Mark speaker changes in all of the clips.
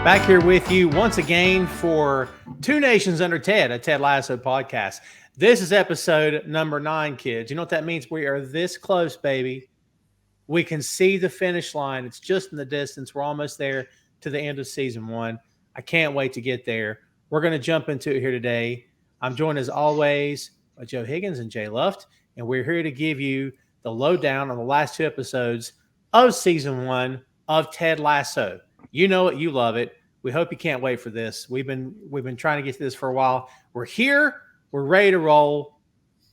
Speaker 1: Back here with you once again for Two Nations Under Ted, a Ted Lasso podcast. This is episode number 9, kids. You know what that means? We are this close, baby. We can see the finish line. It's just in the distance. We're almost there to the end of season 1. I can't wait to get there. We're going to jump into it here today. I'm joined as always by Joe Higgens and Jay Luft, and we're here to give you the lowdown on the last 2 episodes of season 1 of Ted Lasso. You know it, you love it. We hope you can't wait for this. We've been trying to get to this for a while. We're here. We're ready to roll.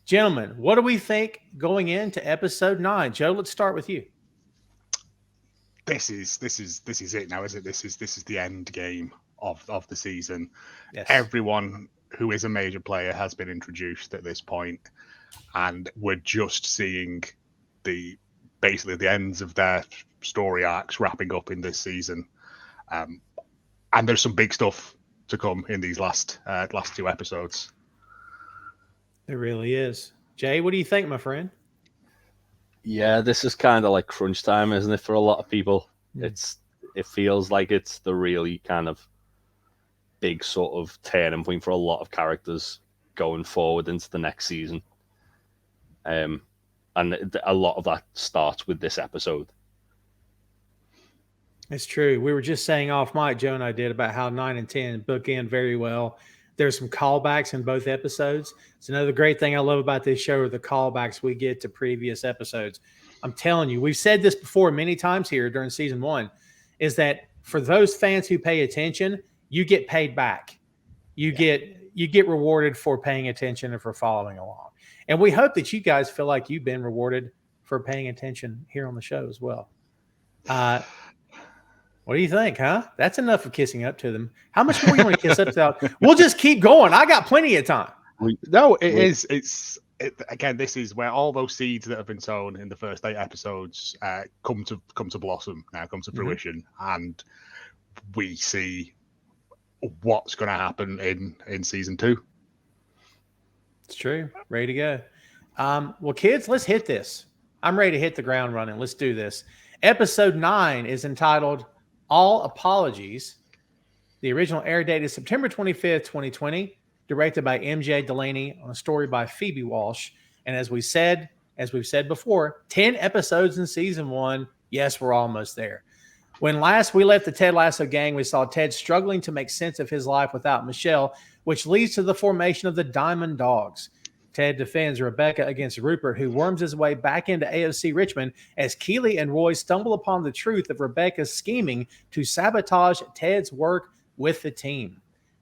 Speaker 1: Gentlemen, what do we think going into episode 9? Joe, let's start with you.
Speaker 2: This is it now, isn't it? This is the end game of the season.
Speaker 1: Yes.
Speaker 2: Everyone who is a major player has been introduced at this point, and we're just seeing basically the ends of their story arcs wrapping up in this season. And there's some big stuff to come in these last 2 episodes.
Speaker 1: There really is. Jay, what do you think, my friend?
Speaker 3: Yeah, this is kind of like crunch time, isn't it, for a lot of people? It feels like it's the really kind of big sort of turning point for a lot of characters going forward into the next season. And a lot of that starts with this episode.
Speaker 1: It's true. We were just saying off mic, Joe and I did, about how 9 and 10 bookend very well. There's some callbacks in both episodes. It's another great thing I love about this show are the callbacks we get to previous episodes. I'm telling you, we've said this before many times here during season 1, is that for those fans who pay attention, you get paid back. You get rewarded for paying attention and for following along. And we hope that you guys feel like you've been rewarded for paying attention here on the show as well. What do you think, huh? That's enough of kissing up to them. How much more you want to kiss up to them? We'll just keep going. I got plenty of time.
Speaker 2: Again, this is where all those seeds that have been sown in the first 8 episodes come to blossom now, come to fruition, and we see what's going to happen in season 2.
Speaker 1: It's true. Ready to go. Well, kids, let's hit this. I'm ready to hit the ground running. Let's do this. Episode 9 is entitled All Apologies. The original air date is September 25th, 2020, directed by MJ Delaney on a story by Phoebe Walsh. And as we've said before, 10 episodes in season 1. Yes, we're almost there. When last we left the Ted Lasso gang, we saw Ted struggling to make sense of his life without Michelle, which leads to the formation of the Diamond Dogs. Ted defends Rebecca against Rupert, who worms his way back into AFC Richmond as Keely and Roy stumble upon the truth of Rebecca's scheming to sabotage Ted's work with the team.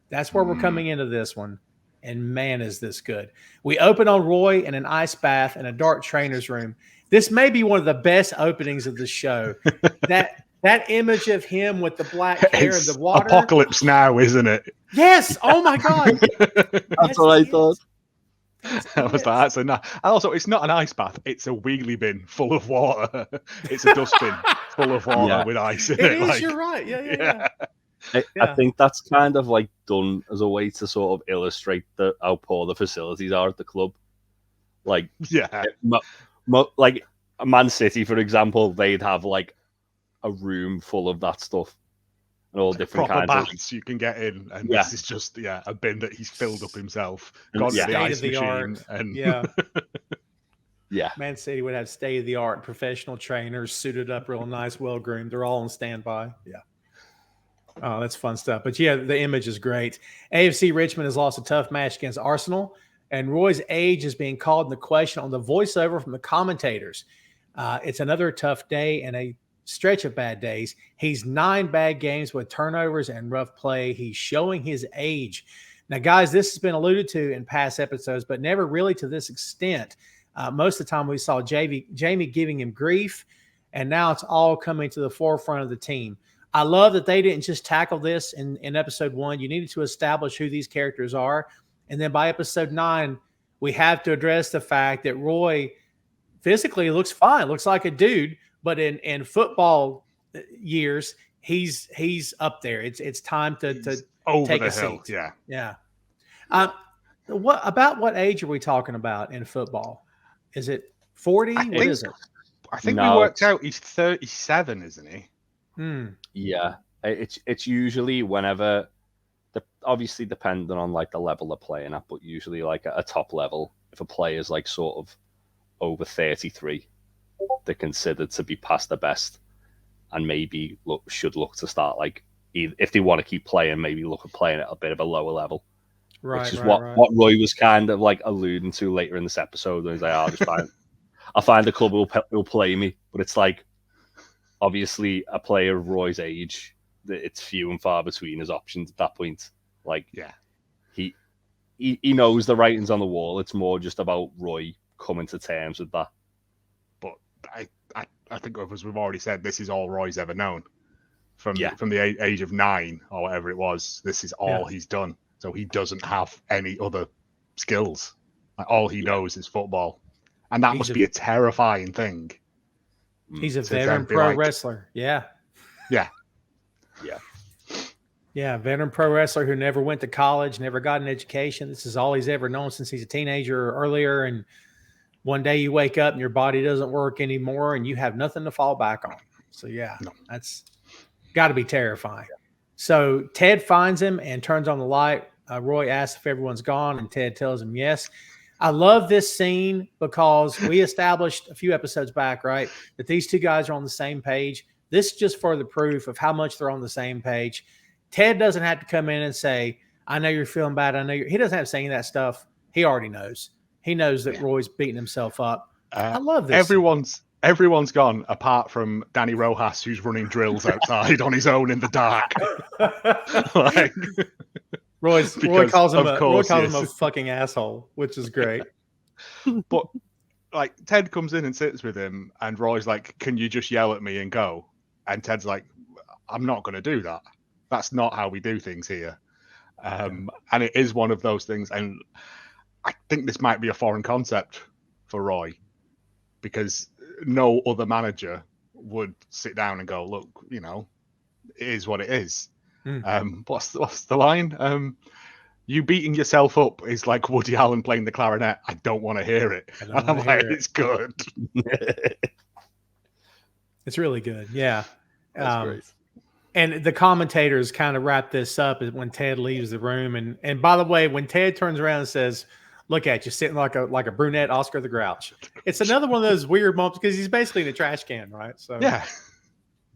Speaker 1: That's where we're coming into this one. And man, is this good. We open on Roy in an ice bath in a dark trainer's room. This may be one of the best openings of the show. That image of him with the black hair in the water.
Speaker 2: Apocalypse Now, isn't it?
Speaker 1: Yes. Oh, my God.
Speaker 3: That's what I thought.
Speaker 2: That was that. So no, and also it's not an ice bath; it's a wheelie bin full of water. It's a dustbin full of water with ice in it.
Speaker 1: It is. You're right. Yeah.
Speaker 3: I think that's kind of like done as a way to sort of illustrate how poor the facilities are at the club. Like, like Man City, for example, they'd have like a room full of that stuff. And all different
Speaker 2: proper
Speaker 3: kinds
Speaker 2: baths you can get in, and this is just a bin that he's filled up himself. Got the ice machine, and
Speaker 1: Man City would have state of the art professional trainers suited up real nice, well groomed. They're all on standby. Yeah. Oh, that's fun stuff. But yeah, the image is great. AFC Richmond has lost a tough match against Arsenal, and Roy's age is being called into question on the voiceover from the commentators. It's another tough day and a stretch of bad days. He's 9 bad games with turnovers and rough play. He's showing his age. Now, guys, this has been alluded to in past episodes, but never really to this extent. Most of the time we saw Jamie giving him grief, and now it's all coming to the forefront of the team. I love that they didn't just tackle this in episode 1. You needed to establish who these characters are. And then by episode 9, we have to address the fact that Roy physically looks fine, looks like a dude, but in football years, he's up there. It's time to
Speaker 2: over
Speaker 1: take
Speaker 2: the
Speaker 1: a
Speaker 2: hill.
Speaker 1: seat.
Speaker 2: Yeah.
Speaker 1: What age are we talking about in football? Is it 40? What is it?
Speaker 2: I think we worked out he's 37, isn't he?
Speaker 3: Yeah. It's usually whenever, obviously depending on like the level they're playing at, but usually like at a top level, if a player's like sort of over 33, they're considered to be past the best, and maybe should look to start like, if they want to keep playing, maybe look at playing at a bit of a lower level.
Speaker 1: Right,
Speaker 3: which is
Speaker 1: right,
Speaker 3: what
Speaker 1: right.
Speaker 3: Roy was kind of like alluding to later in this episode. When he's like, I'll find a club who'll play me. But it's like, obviously, a player of Roy's age, it's few and far between his options at that point. Like,
Speaker 2: yeah,
Speaker 3: he knows the writing's on the wall. It's more just about Roy coming to terms with that.
Speaker 2: But I think, as we've already said, this is all Roy's ever known. From the age of 9 or whatever it was, this is all he's done. So he doesn't have any other skills. Like, all he knows is football. And that must be a terrifying thing.
Speaker 1: He's a veteran pro wrestler. Yeah.
Speaker 3: Yeah.
Speaker 1: Yeah, veteran pro wrestler who never went to college, never got an education. This is all he's ever known since he's a teenager or earlier. And one day you wake up and your body doesn't work anymore and you have nothing to fall back on. So, that's got to be terrifying. So Ted finds him and turns on the light. Roy asks if everyone's gone, and Ted tells him yes. I love this scene because we established a few episodes back, right, that these two guys are on the same page. This is just further proof of how much they're on the same page. Ted doesn't have to come in and say, I know you're feeling bad. He doesn't have to say any of that stuff. He already knows. He knows that Roy's beating himself up. I love this.
Speaker 2: Everyone's gone apart from Danny Rojas, who's running drills outside on his own in the dark.
Speaker 1: Roy calls him a fucking asshole, which is great.
Speaker 2: But like, Ted comes in and sits with him, and Roy's like, "Can you just yell at me and go?" And Ted's like, "I'm not going to do that. That's not how we do things here." And it is one of those things, and I think this might be a foreign concept for Roy, because no other manager would sit down and go, "Look, it is what it is." What's the line? You beating yourself up is like Woody Allen playing the clarinet. I don't want to hear it. And I'm like, it's good.
Speaker 1: It's really good. Yeah.
Speaker 3: That's great.
Speaker 1: And the commentators kind of wrap this up when Ted leaves the room. And by the way, when Ted turns around and says, "Look at you sitting like a brunette Oscar the Grouch," it's another one of those weird moments because he's basically in a trash can, right? So
Speaker 2: yeah,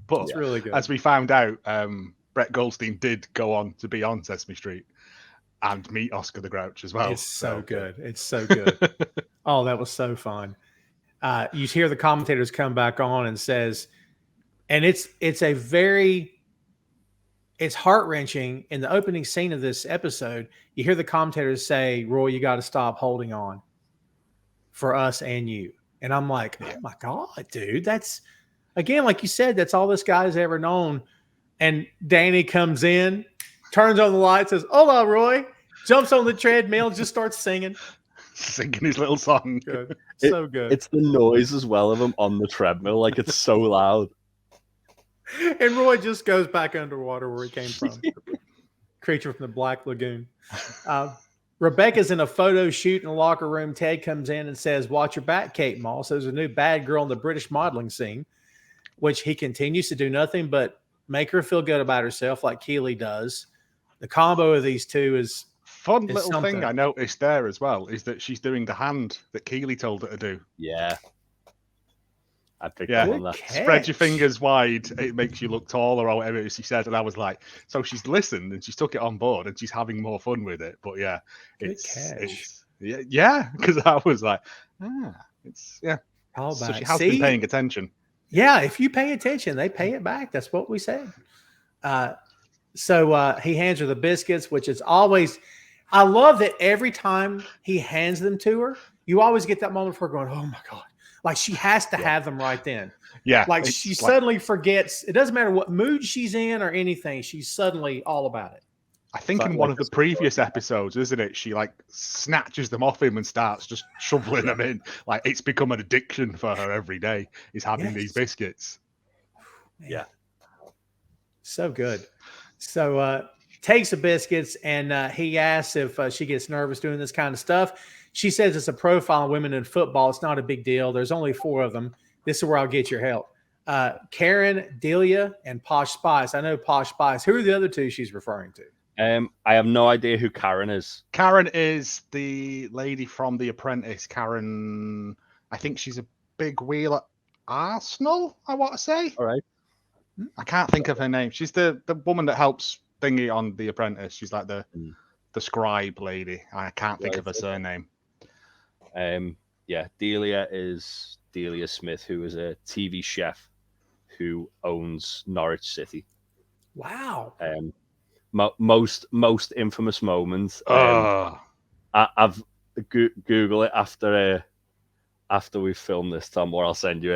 Speaker 2: but
Speaker 1: it's really good.
Speaker 2: As we found out, Brett Goldstein did go on to be on Sesame Street and meet Oscar the Grouch as well.
Speaker 1: It's so good. It's so good. Oh, that was so fun. You hear the commentators come back on and says, and it's heart-wrenching in the opening scene of this episode. You hear the commentators say, "Roy, you got to stop holding on for us and you." And I'm like, oh my God, dude, that's, again, like you said, that's all this guy's ever known. And Danny comes in, turns on the light, says, "Hola, Roy," jumps on the treadmill, just starts singing
Speaker 2: his little song.
Speaker 1: Good. So good.
Speaker 3: It's the noise as well of him on the treadmill. Like, it's so loud.
Speaker 1: And Roy just goes back underwater where he came from. Creature from the Black Lagoon. Rebecca's in a photo shoot in the locker room. Ted comes in and says, "Watch your back, Kate Moss." There's a new bad girl in the British modeling scene, which he continues to do nothing but make her feel good about herself like Keely does. The combo of these two is
Speaker 2: fun. Little thing I noticed there as well is that she's doing the hand that Keely told her to do.
Speaker 3: Yeah. I picked up on that.
Speaker 2: Spread your fingers wide. It makes you look taller or whatever she said. And I was like, so she's listened and she's took it on board and she's having more fun with it. But yeah, because I was like, so she has been paying attention.
Speaker 1: Yeah, if you pay attention, they pay it back. That's what we said. So he hands her the biscuits, which is always, I love that every time he hands them to her, you always get that moment for her going, "Oh my God." Like, she has to have them right then.
Speaker 2: Yeah.
Speaker 1: Like, she suddenly forgets. It doesn't matter what mood she's in or anything. She's suddenly all about it.
Speaker 2: I think in one of the previous episodes, isn't it? She like snatches them off him and starts just shoveling them in. Like, it's become an addiction for her every day, is having these biscuits.
Speaker 1: Man. Yeah. So good. So takes the biscuits and he asks if she gets nervous doing this kind of stuff. She says it's a profile on women in football. It's not a big deal. There's only 4 of them. This is where I'll get your help. Karen, Delia, and Posh Spice. I know Posh Spice. Who are the other two she's referring to?
Speaker 3: I have no idea who Karen is.
Speaker 2: Karen is the lady from The Apprentice. Karen, I think she's a big wheel at Arsenal, I want to say.
Speaker 3: All right.
Speaker 2: I can't think of her name. She's the woman that helps Thingy on The Apprentice. She's like the scribe lady. I can't think of her surname.
Speaker 3: Delia is Delia Smith, who is a TV chef who oons Norwich City.
Speaker 1: Wow.
Speaker 3: Most infamous moment. I've Google it after we film this, Tom, or I'll send you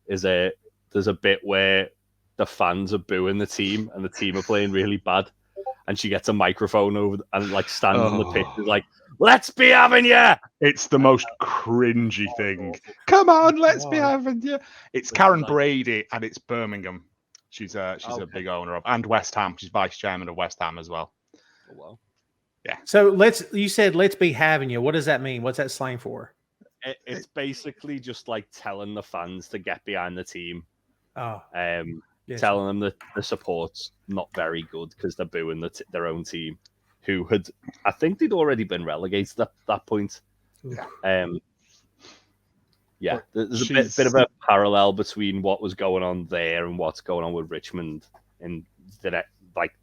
Speaker 3: it. There's a bit where the fans are booing the team and the team are playing really bad, and she gets a microphone over and like stands on the pitch is like, "Let's be having you."
Speaker 2: It's the most cringy thing. Come on, let's be having you. It's Karen Brady and it's Birmingham. She's a big owner of, and West Ham. She's vice chairman of West Ham as well.
Speaker 3: Oh, wow.
Speaker 2: Yeah.
Speaker 1: So you said let's be having you. What does that mean? What's that slang for?
Speaker 3: It's basically just like telling the fans to get behind the team.
Speaker 1: Oh.
Speaker 3: Yes. Telling them that the support's not very good because they're booing their own team, who I think they'd already been relegated at that point.
Speaker 2: Yeah.
Speaker 3: There's a bit of a parallel between what was going on there and what's going on with Richmond in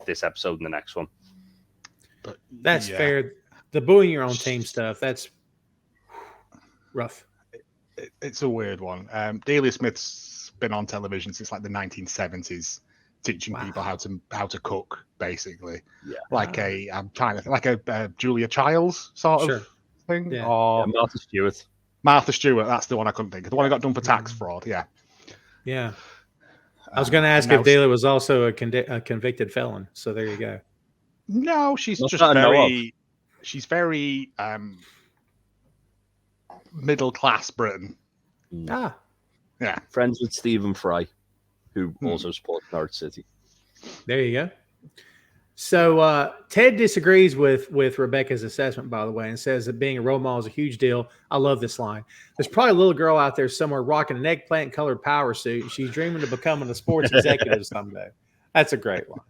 Speaker 3: this episode and the next one.
Speaker 2: But
Speaker 1: that's fair. The booing your own team stuff, that's rough.
Speaker 2: It's a weird one. Delia Smith's been on television since like the 1970s, teaching people how to cook, basically. Yeah. Like a Julia Childs sort of thing.
Speaker 3: Yeah.
Speaker 2: Or
Speaker 3: Martha Stewart.
Speaker 2: Martha Stewart, that's the one I couldn't think of. The one who got done for tax fraud, yeah.
Speaker 1: Yeah. I was going to ask if Delia was also a convicted felon. So there you go.
Speaker 2: No, she's she's very middle class Britain.
Speaker 1: Ah.
Speaker 2: Yeah.
Speaker 3: Friends with Stephen Fry, who also supports Norwich City.
Speaker 1: There you go. So Ted disagrees with Rebecca's assessment, by the way, and says that being a role model is a huge deal. I love this line. There's probably a little girl out there somewhere rocking an eggplant-colored power suit, and she's dreaming of becoming a sports executive someday. That's a great line.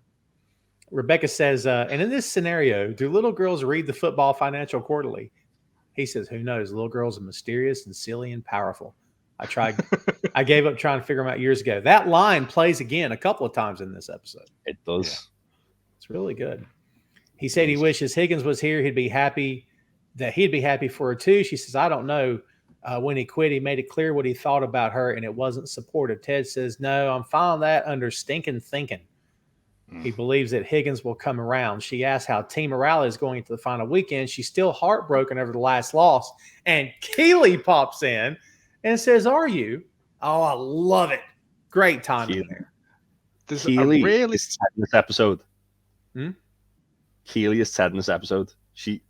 Speaker 1: Rebecca says, and in this scenario, do little girls read the Football Financial Quarterly? He says, who knows? Little girls are mysterious and silly and powerful. I gave up trying to figure them out years ago. That line plays again a couple of times in this episode.
Speaker 3: It does.
Speaker 1: Yeah. It's really good. He said he wishes Higgens was here. He'd be happy for her too. She says, I don't know. When he quit, he made it clear what he thought about her, and it wasn't supportive. Ted says, no, I'm fine with that under stinking thinking. He believes that Higgens will come around. She asks how team morale is going into the final weekend. She's still heartbroken over the last loss. And Keely pops in and says, are you? Oh, I love it. Great timing there.
Speaker 3: Keely is Ted in this episode. Keely is Ted in this episode. She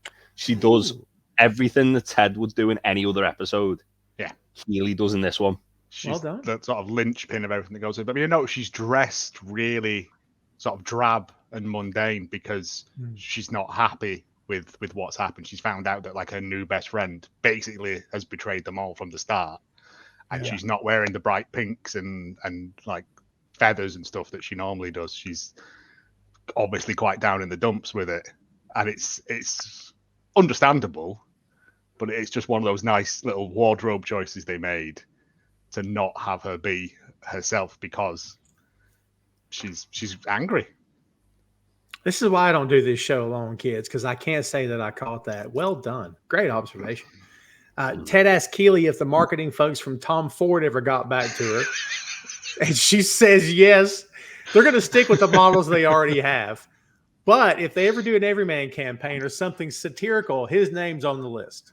Speaker 3: does everything that Ted would do in any other episode.
Speaker 2: Yeah.
Speaker 3: Keely does in this one.
Speaker 2: She's the sort of linchpin of everything that goes in. But she's dressed really sort of drab and mundane because she's not happy with what's happened. She's found out that like her new best friend basically has betrayed them all from the start. And she's not wearing the bright pinks and like feathers and stuff that she normally does. She's obviously quite down in the dumps with it. And it's understandable, but it's just one of those nice little wardrobe choices they made to not have her be herself because she's angry.
Speaker 1: This is why I don't do this show alone, kids, because I can't say that I caught that. Well done. Great observation. Ted asked Keely if the marketing folks from Tom Ford ever got back to her. And she says yes. They're going to stick with the models they already have. But if they ever do an Everyman campaign or something satirical, his name's on the list.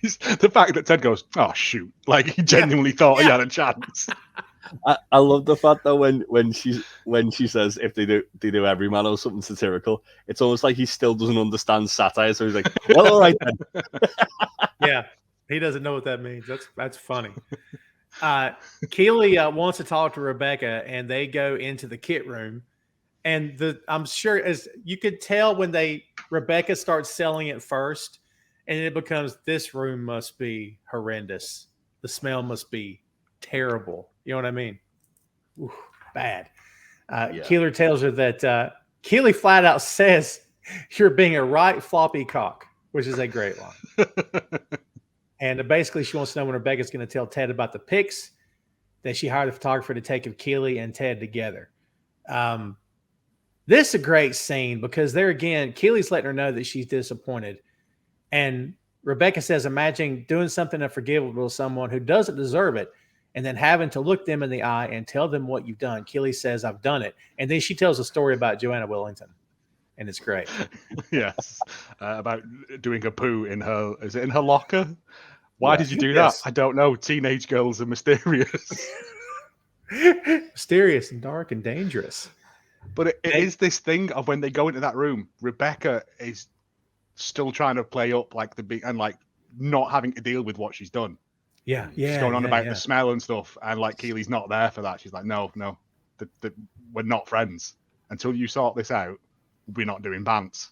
Speaker 2: The fact that Ted goes, oh, shoot. Like, he genuinely thought he had a chance.
Speaker 3: I love the fact that when she says if they do Everyman or something satirical, it's almost like he still doesn't understand satire. So he's like, well, all right then.
Speaker 1: Yeah, he doesn't know what that means. That's funny. Keely wants to talk to Rebecca, and they go into the kit room. And I'm sure, as you could tell when Rebecca starts selling it first, and it becomes, this room must be horrendous. The smell must be terrible. You know what I mean? bad. Keeler tells her that Keely flat out says you're being a right floppy cock, which is a great line. And basically she wants to know when Rebecca's going to tell Ted about the pics that she hired a photographer to take of Keely and Ted together. This is a great scene because there again, Keely's letting her know that she's disappointed. And Rebecca says, imagine doing something unforgivable to someone who doesn't deserve it and then having to look them in the eye and tell them what you've done. Keely says, I've done it. And then she tells a story about Joanna Willington. And it's great.
Speaker 2: Yes. About doing a poo in her, is it in her locker? Why did you do that? I don't know. Teenage girls are mysterious.
Speaker 1: Mysterious and dark and dangerous.
Speaker 2: But it is this thing of when they go into that room, Rebecca is still trying to play up like the big and like not having to deal with what she's done.
Speaker 1: Yeah.
Speaker 2: She's going on about the smell and stuff. And like Keely's not there for that. She's like, no, we're not friends. Until you sort this out, we're not doing bants.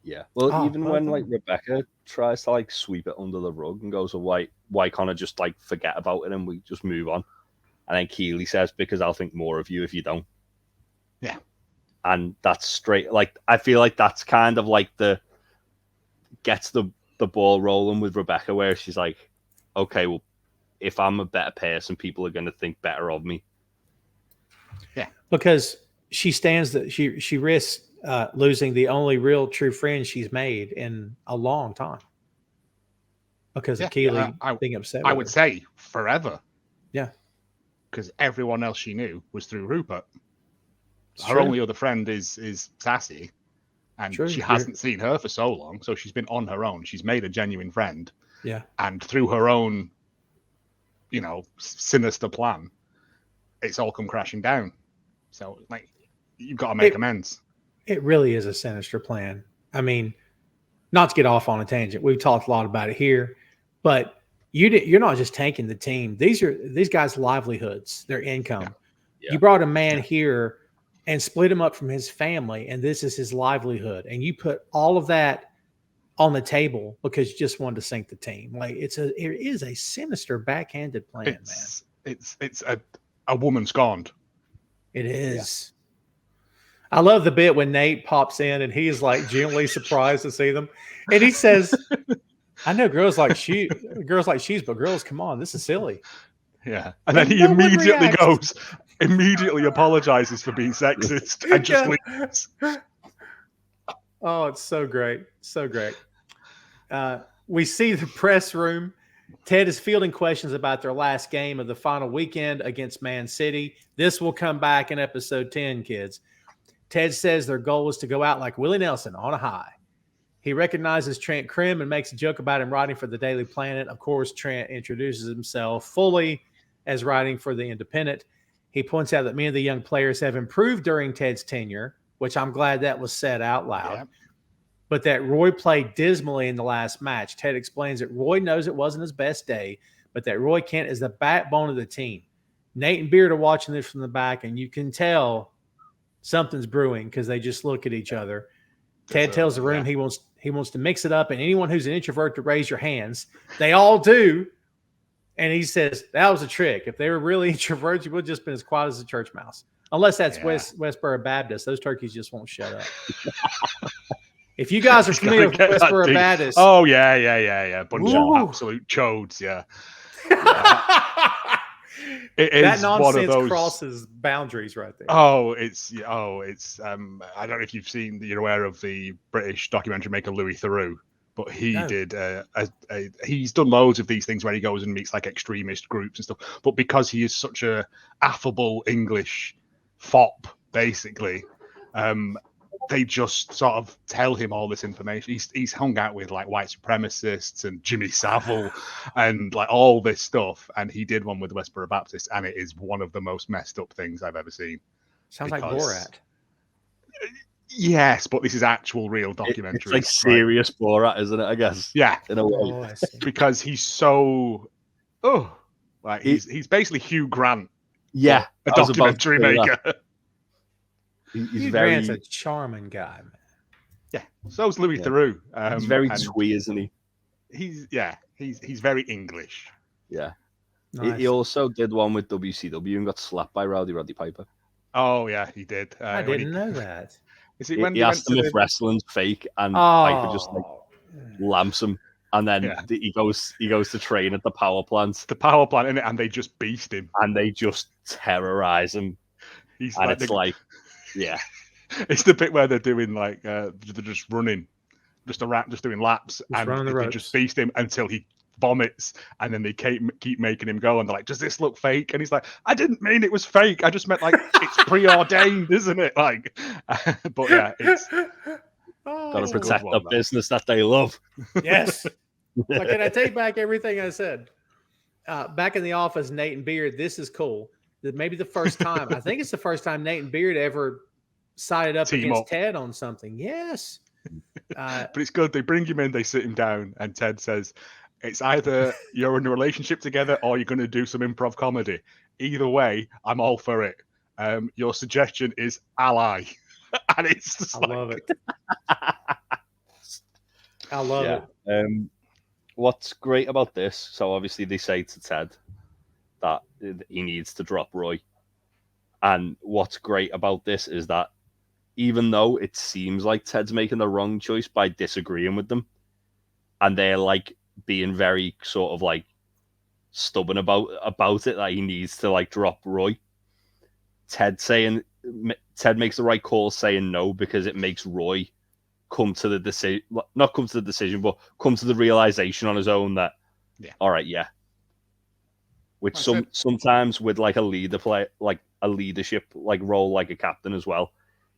Speaker 3: Yeah. Well, even when like Rebecca tries to like sweep it under the rug and goes, why can't I just like forget about it and we just move on? And then Keely says, because I'll think more of you if you don't.
Speaker 2: Yeah.
Speaker 3: And that's straight. Like, I feel like that's kind of like gets the ball rolling with Rebecca, where she's like, okay, well, if I'm a better person, people are going to think better of me.
Speaker 1: Yeah. Because she stands that she risks losing the only real true friend she's made in a long time because of Keely being upset.
Speaker 2: I would say forever.
Speaker 1: Yeah.
Speaker 2: Because everyone else she knew was through Rupert. Her only other friend is Sassy, and she hasn't seen her for so long, so she's been on her own. She's made a genuine friend.
Speaker 1: Yeah.
Speaker 2: And through her own, sinister plan, it's all come crashing down. So, like, you've got to make amends.
Speaker 1: It really is a sinister plan. I mean, not to get off on a tangent, we've talked a lot about it here, but you're not just tanking the team. These guys' livelihoods, their income. Yeah. You brought a man here and split him up from his family, and this is his livelihood. And you put all of that on the table because you just wanted to sink the team. Like it is a sinister backhanded plan, man.
Speaker 2: It's a woman scorned.
Speaker 1: It is. Yeah. I love the bit when Nate pops in and he is like genuinely surprised to see them. And he says, I know girls like she's, but girls, come on, this is silly.
Speaker 2: Yeah. And then he immediately apologizes for being sexist and just leaves.
Speaker 1: Oh, it's so great. So great. We see the press room. Ted is fielding questions about their last game of the final weekend against Man City. This will come back in episode 10, kids. Ted says their goal is to go out like Willie Nelson on a high. He recognizes Trent Krim and makes a joke about him writing for the Daily Planet. Of course, Trent introduces himself fully as writing for the Independent. He points out that many of the young players have improved during Ted's tenure, which I'm glad that was said out loud. Yeah. But that Roy played dismally in the last match. Ted explains that Roy knows it wasn't his best day, but that Roy Kent is the backbone of the team. Nate and Beard are watching this from the back, and you can tell something's brewing because they just look at each other. Ted tells the room he wants to mix it up, and anyone who's an introvert to raise your hands. They all do. And he says, that was a trick. If they were really introverts, you would have just been as quiet as a church mouse. Unless that's Westboro Baptist. Those turkeys just won't shut up. If you guys are familiar with Westboro Baptist.
Speaker 2: Oh, yeah. Bunch of absolute chodes, yeah. It is
Speaker 1: that nonsense
Speaker 2: one of those...
Speaker 1: crosses boundaries right there.
Speaker 2: It's I don't know if you're aware of the British documentary maker Louis Theroux, but he did he's done loads of these things where he goes and meets like extremist groups and stuff. But because he is such a affable English fop, basically, they just sort of tell him all this information. He's hung out with like white supremacists and Jimmy Savile and like all this stuff. And he did one with Westboro Baptist, and it is one of the most messed up things I've ever seen.
Speaker 1: Sounds like Borat.
Speaker 2: Yes, but this is actual real documentary.
Speaker 3: It's like serious Borat, isn't it? I guess.
Speaker 2: Yeah,
Speaker 3: in a way,
Speaker 2: because he's so he's basically Hugh Grant.
Speaker 3: Yeah,
Speaker 2: a documentary maker.
Speaker 3: He's very
Speaker 1: a charming guy, man.
Speaker 2: Yeah, so's Louis Theroux.
Speaker 3: He's very twee, isn't he?
Speaker 2: He's very English.
Speaker 3: Yeah.
Speaker 1: Nice.
Speaker 3: He also did one with WCW and got slapped by Roddy Piper.
Speaker 2: Oh yeah, he did.
Speaker 1: I didn't know that.
Speaker 2: Is it when
Speaker 3: He asked him if wrestling's fake, and
Speaker 1: Oh,
Speaker 3: Piper just like lamps him, and then he goes to train at the power plant.
Speaker 2: The power plant, innit? And they just beast him,
Speaker 3: and they just terrorize him.
Speaker 2: He's
Speaker 3: and
Speaker 2: like
Speaker 3: it's like, yeah,
Speaker 2: it's the bit where they're doing like they're just running, just doing laps, and they just feast him until he vomits, and then they keep making him go, and they're like, "Does this look fake?" And he's like, "I didn't mean it was fake. I just meant like it's preordained, isn't it?" Like, but yeah, it's
Speaker 3: got to protect the business that they love.
Speaker 1: Yes. So can I take back everything I said? Back in the office, Nate and Beard. This is cool. Maybe the first time. I think it's the first time Nate and Beard ever sided up against Ted on something. Yes.
Speaker 2: But it's good. They bring him in, they sit him down, and Ted says, "It's either you're in a relationship together or you're going to do some improv comedy. Either way, I'm all for it. Your suggestion is ally." And it's just
Speaker 1: I love it. I love
Speaker 3: it. What's great about this, so obviously they say to Ted that he needs to drop Roy. And what's great about this is that even though it seems like Ted's making the wrong choice by disagreeing with them, and they're like being very sort of like stubborn about it, that he needs to like drop Roy, Ted makes the right call saying no, because it makes Roy come to the decision, not come to the decision, but come to the realization on his own that, all right, which sometimes with like a leadership like role, like a captain as well,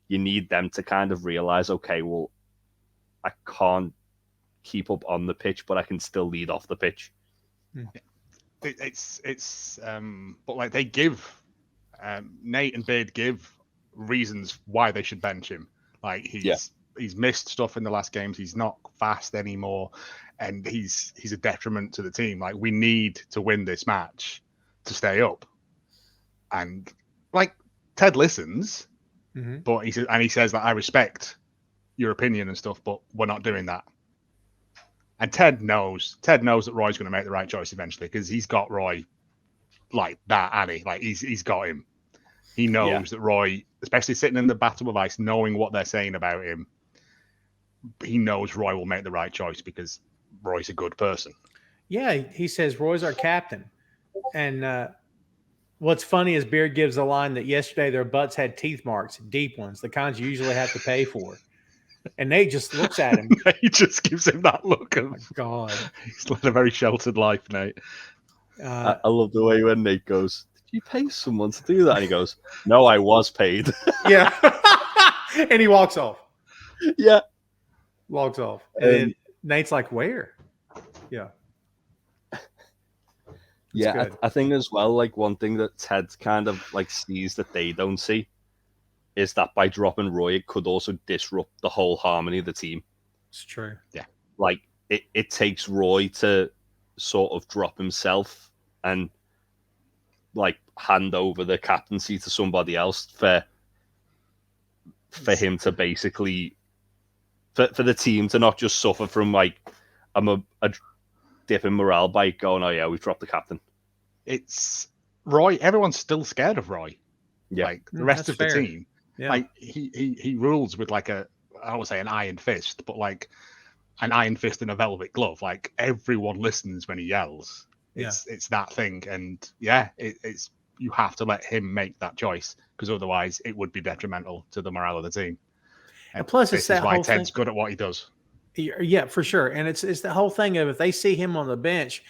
Speaker 3: you need them to kind of realize, okay, well, I can't keep up on the pitch, but I can still lead off the pitch.
Speaker 2: But like they give Nate and Beard give reasons why they should bench him. Like he's missed stuff in the last games. He's not fast anymore, and he's a detriment to the team. Like, we need to win this match to stay up. And like Ted listens, but he says that I respect your opinion and stuff, but we're not doing that. And Ted knows that Roy's going to make the right choice eventually, because he's got Roy like that, Annie. Like he's got him. He knows that Roy, especially sitting in the battle of ice, knowing what they're saying about him, he knows Roy will make the right choice because Roy's a good person. Yeah,
Speaker 1: he says Roy's our captain. And what's funny is Beard gives a line that yesterday their butts had teeth marks, deep ones, the kinds you usually have to pay for. And Nate just looks at him.
Speaker 2: He just gives him that look of,
Speaker 1: oh my God.
Speaker 2: He's led a very sheltered life, Nate.
Speaker 3: I love the way when Nate goes, "Did you pay someone to do that?" And he goes, "No, I was paid."
Speaker 1: Yeah. And he walks off.
Speaker 3: Yeah.
Speaker 1: Walks off. And then Nate's like, "Where?" Yeah.
Speaker 3: Yeah, I think as well, like one thing that Ted kind of like sees that they don't see is that by dropping Roy, it could also disrupt the whole harmony of the team.
Speaker 1: It's true.
Speaker 2: Yeah.
Speaker 3: Like it takes Roy to sort of drop himself and like hand over the captaincy to somebody else for him to basically for the team to not just suffer from like a dip in morale by going, "Oh yeah, we've dropped the captain."
Speaker 2: It's Roy. Everyone's still scared of Roy.
Speaker 3: Yeah.
Speaker 2: Like the rest of the team.
Speaker 1: Yeah.
Speaker 2: Like he rules with like I don't want to say an iron fist, but like an iron fist in a velvet glove. Like everyone listens when he yells. It's that thing, and it's you have to let him make that choice, because otherwise it would be detrimental to the morale of the team.
Speaker 1: And plus, it's that
Speaker 2: why
Speaker 1: whole
Speaker 2: Ted's
Speaker 1: thing.
Speaker 2: Good at what he does.
Speaker 1: Yeah, for sure. And it's the whole thing of, if they see him on the bench,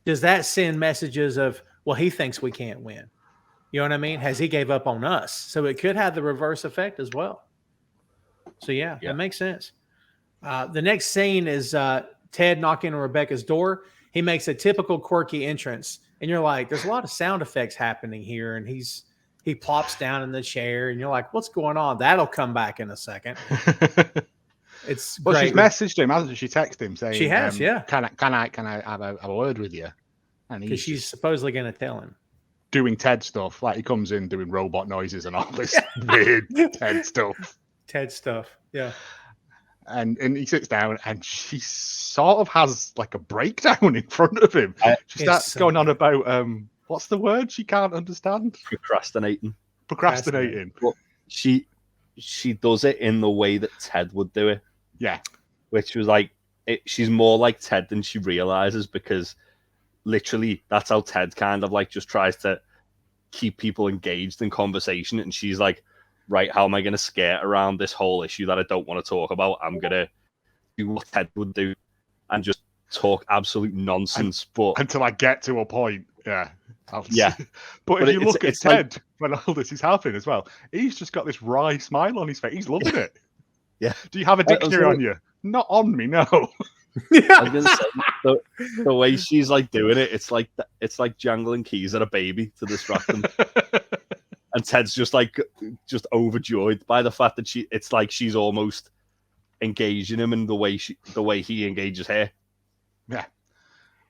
Speaker 1: does that send messages of, well, he thinks we can't win? You know what I mean? Has he gave up on us? So it could have the reverse effect as well. So that makes sense. The next scene is Ted knocking on Rebecca's door. He makes a typical quirky entrance, and you're like, there's a lot of sound effects happening here, and he plops down in the chair, and you're like, what's going on? That'll come back in a second. It's
Speaker 2: well,
Speaker 1: great.
Speaker 2: She's messaged him, hasn't she? Texted him saying,
Speaker 1: she has,
Speaker 2: Can I have a word with you? And
Speaker 1: because she's supposedly going to tell him.
Speaker 2: Doing Ted stuff, like he comes in doing robot noises and all this weird Ted stuff.
Speaker 1: Ted stuff, yeah.
Speaker 2: And he sits down, and she sort of has like a breakdown in front of him. She starts going on about what's the word she can't understand?
Speaker 3: Procrastinating.
Speaker 2: But
Speaker 3: she does it in the way that Ted would do it.
Speaker 2: Yeah.
Speaker 3: Which was like, she's more like Ted than she realizes, because literally that's how Ted kind of like just tries to keep people engaged in conversation. And she's like, right, how am I going to skirt around this whole issue that I don't want to talk about? I'm going to do what Ted would do and just talk absolute nonsense. But
Speaker 2: until I get to a point, yeah.
Speaker 3: Yeah.
Speaker 2: But if you look at Ted, when all this is happening as well, he's just got this wry smile on his face. He's loving it.
Speaker 3: Yeah.
Speaker 2: Do you have a dictionary on you? Not on me, no.
Speaker 3: I was gonna say, the way she's like doing it, it's like jangling keys at a baby to distract them. And Ted's just overjoyed by the fact that it's like she's almost engaging him in the way he engages her.
Speaker 2: Yeah.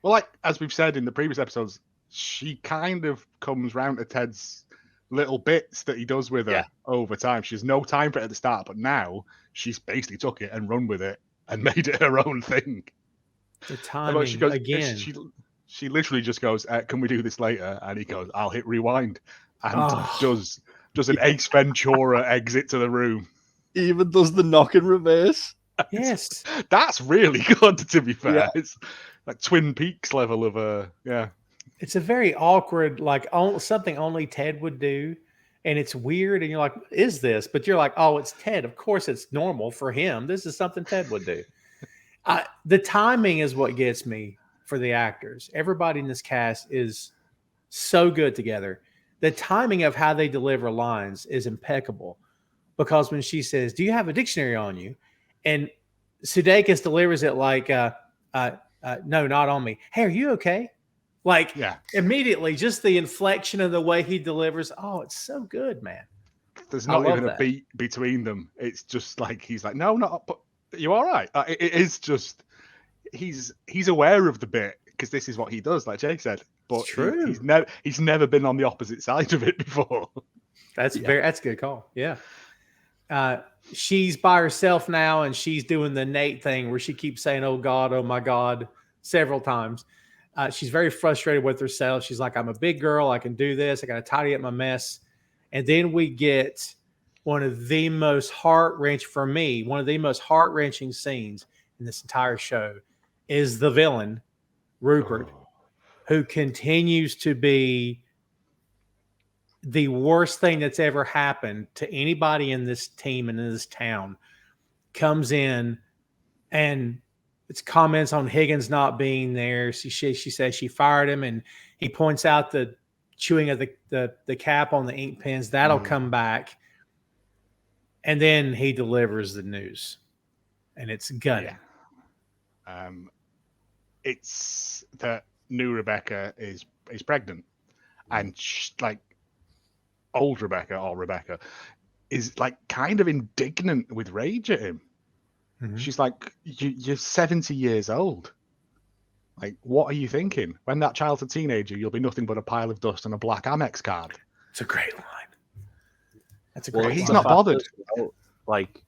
Speaker 2: Well, like as we've said in the previous episodes, she kind of comes round to Ted's little bits that he does with her over time. She has no time for it at the start, but now she's basically took it and run with it and made it her own thing.
Speaker 1: The timing,
Speaker 2: she goes,
Speaker 1: again.
Speaker 2: She literally just goes, can we do this later? And he goes, I'll hit rewind. And does an Ace Ventura exit to the room.
Speaker 3: He even does the knock in reverse.
Speaker 1: Yes.
Speaker 2: That's really good, to be fair.
Speaker 3: Yeah.
Speaker 2: It's like Twin Peaks level of
Speaker 1: It's a very awkward, like something only Ted would do. And it's weird. And you're like, is this? But you're like, oh, it's Ted. Of course it's normal for him. This is something Ted would do. The timing is what gets me for the actors. Everybody in this cast is so good together. The timing of how they deliver lines is impeccable, because when she says, do you have a dictionary on you? And Sudeikis delivers it like, no, not on me. Hey, are you okay? Like, immediately, just the inflection of the way he delivers. Oh, it's so good, man.
Speaker 2: There's not even a beat between them. It's just like, he's like, no, not, but you all right? It is just, he's aware of the bit, because this is what he does, like Jake said. But
Speaker 1: it's true.
Speaker 2: He's never been on the opposite side of it before.
Speaker 1: That's a good call. Yeah. She's by herself now, and she's doing the Nate thing where she keeps saying, oh God, oh my God, several times. She's very frustrated with herself. She's like, I'm a big girl. I can do this. I got to tidy up my mess. And then we get one of the most heart-wrenching scenes in this entire show is the villain, Rupert, who continues to be the worst thing that's ever happened to anybody in this team and in this town. Comes in and it's comments on Higgens not being there. She says she fired him, and he points out the chewing of the cap on the ink pens. That'll come back. And then he delivers the news, and it's gutting.
Speaker 2: Yeah. It's that new Rebecca is pregnant, and like old Rebecca or Rebecca is like kind of indignant with rage at him. Mm-hmm. She's like, you're 70 years old. Like, what are you thinking? When that child's a teenager, you'll be nothing but a pile of dust and a black Amex card.
Speaker 1: It's a great line. That's a great line.
Speaker 2: He's not bothered.
Speaker 3: Like,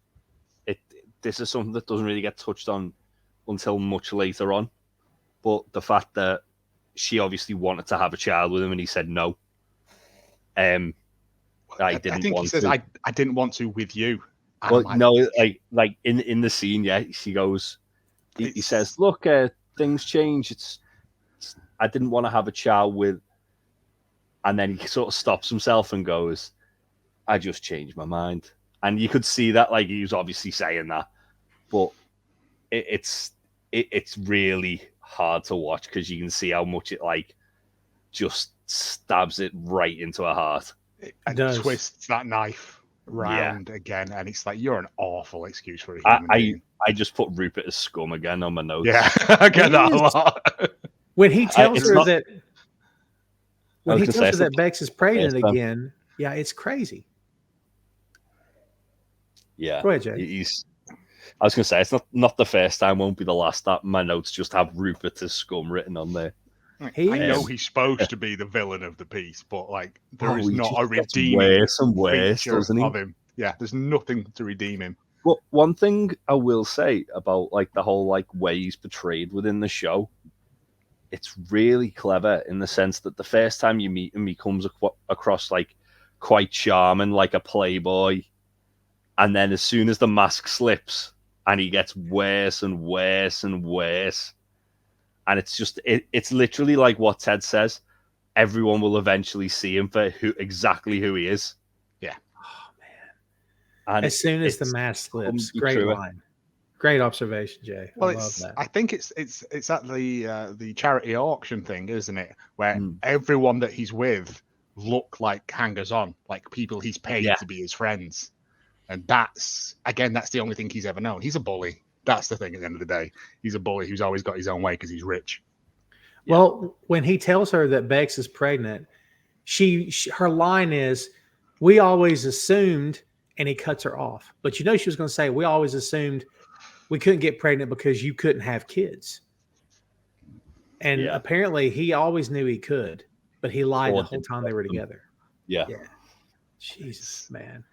Speaker 3: this is something that doesn't really get touched on until much later on. But the fact that she obviously wanted to have a child with him and he said no. I think he says, I didn't want to with you. Well, no, like in the scene, she goes, he says, look, things change. I didn't want to have a child with, and then he sort of stops himself and goes, I just changed my mind. And you could see that, like, he was obviously saying that, but it's really hard to watch because you can see how much it like just stabs it right into her heart.
Speaker 2: It twists that knife round again, and it's like, you're an awful excuse for a human being.
Speaker 3: I just put Rupert as scum again on my notes.
Speaker 2: Yeah, I get that a lot.
Speaker 1: When he tells her that Bex is pregnant again, it's crazy.
Speaker 3: Yeah.
Speaker 1: Go ahead, Jay.
Speaker 3: I was going to say, it's not the first time, won't be the last that my notes just have Rupert as scum written on there.
Speaker 2: I know he's supposed to be the villain of the piece, but like there is not a redeeming
Speaker 3: worse, doesn't he?
Speaker 2: of him. Yeah, there's nothing to redeem him.
Speaker 3: But one thing I will say about like the whole like way he's portrayed within the show, it's really clever in the sense that the first time you meet him, he comes across like quite charming, like a playboy, and then as soon as the mask slips, and he gets worse and worse and worse, and it's just it's literally like what Ted says. Everyone will eventually see him for exactly who he is.
Speaker 2: Yeah.
Speaker 1: Oh man!
Speaker 3: And
Speaker 1: as soon as the mask slips, great line, great observation, Jay.
Speaker 2: Well,
Speaker 1: I love that.
Speaker 2: I think it's at the charity auction thing, isn't it? Where everyone that he's with look like hangers-on, like people he's paid to be his friends, and that's the only thing he's ever known. He's a bully. That's the thing. At the end of the day, he's a bully who's always got his own way because he's rich.
Speaker 1: Well, when he tells her that Bex is pregnant, her line is, "We always assumed," and he cuts her off. But she was going to say, "We always assumed we couldn't get pregnant because you couldn't have kids." And apparently he always knew he could, but he lied the whole time they were together.
Speaker 3: Yeah.
Speaker 1: Jesus, man.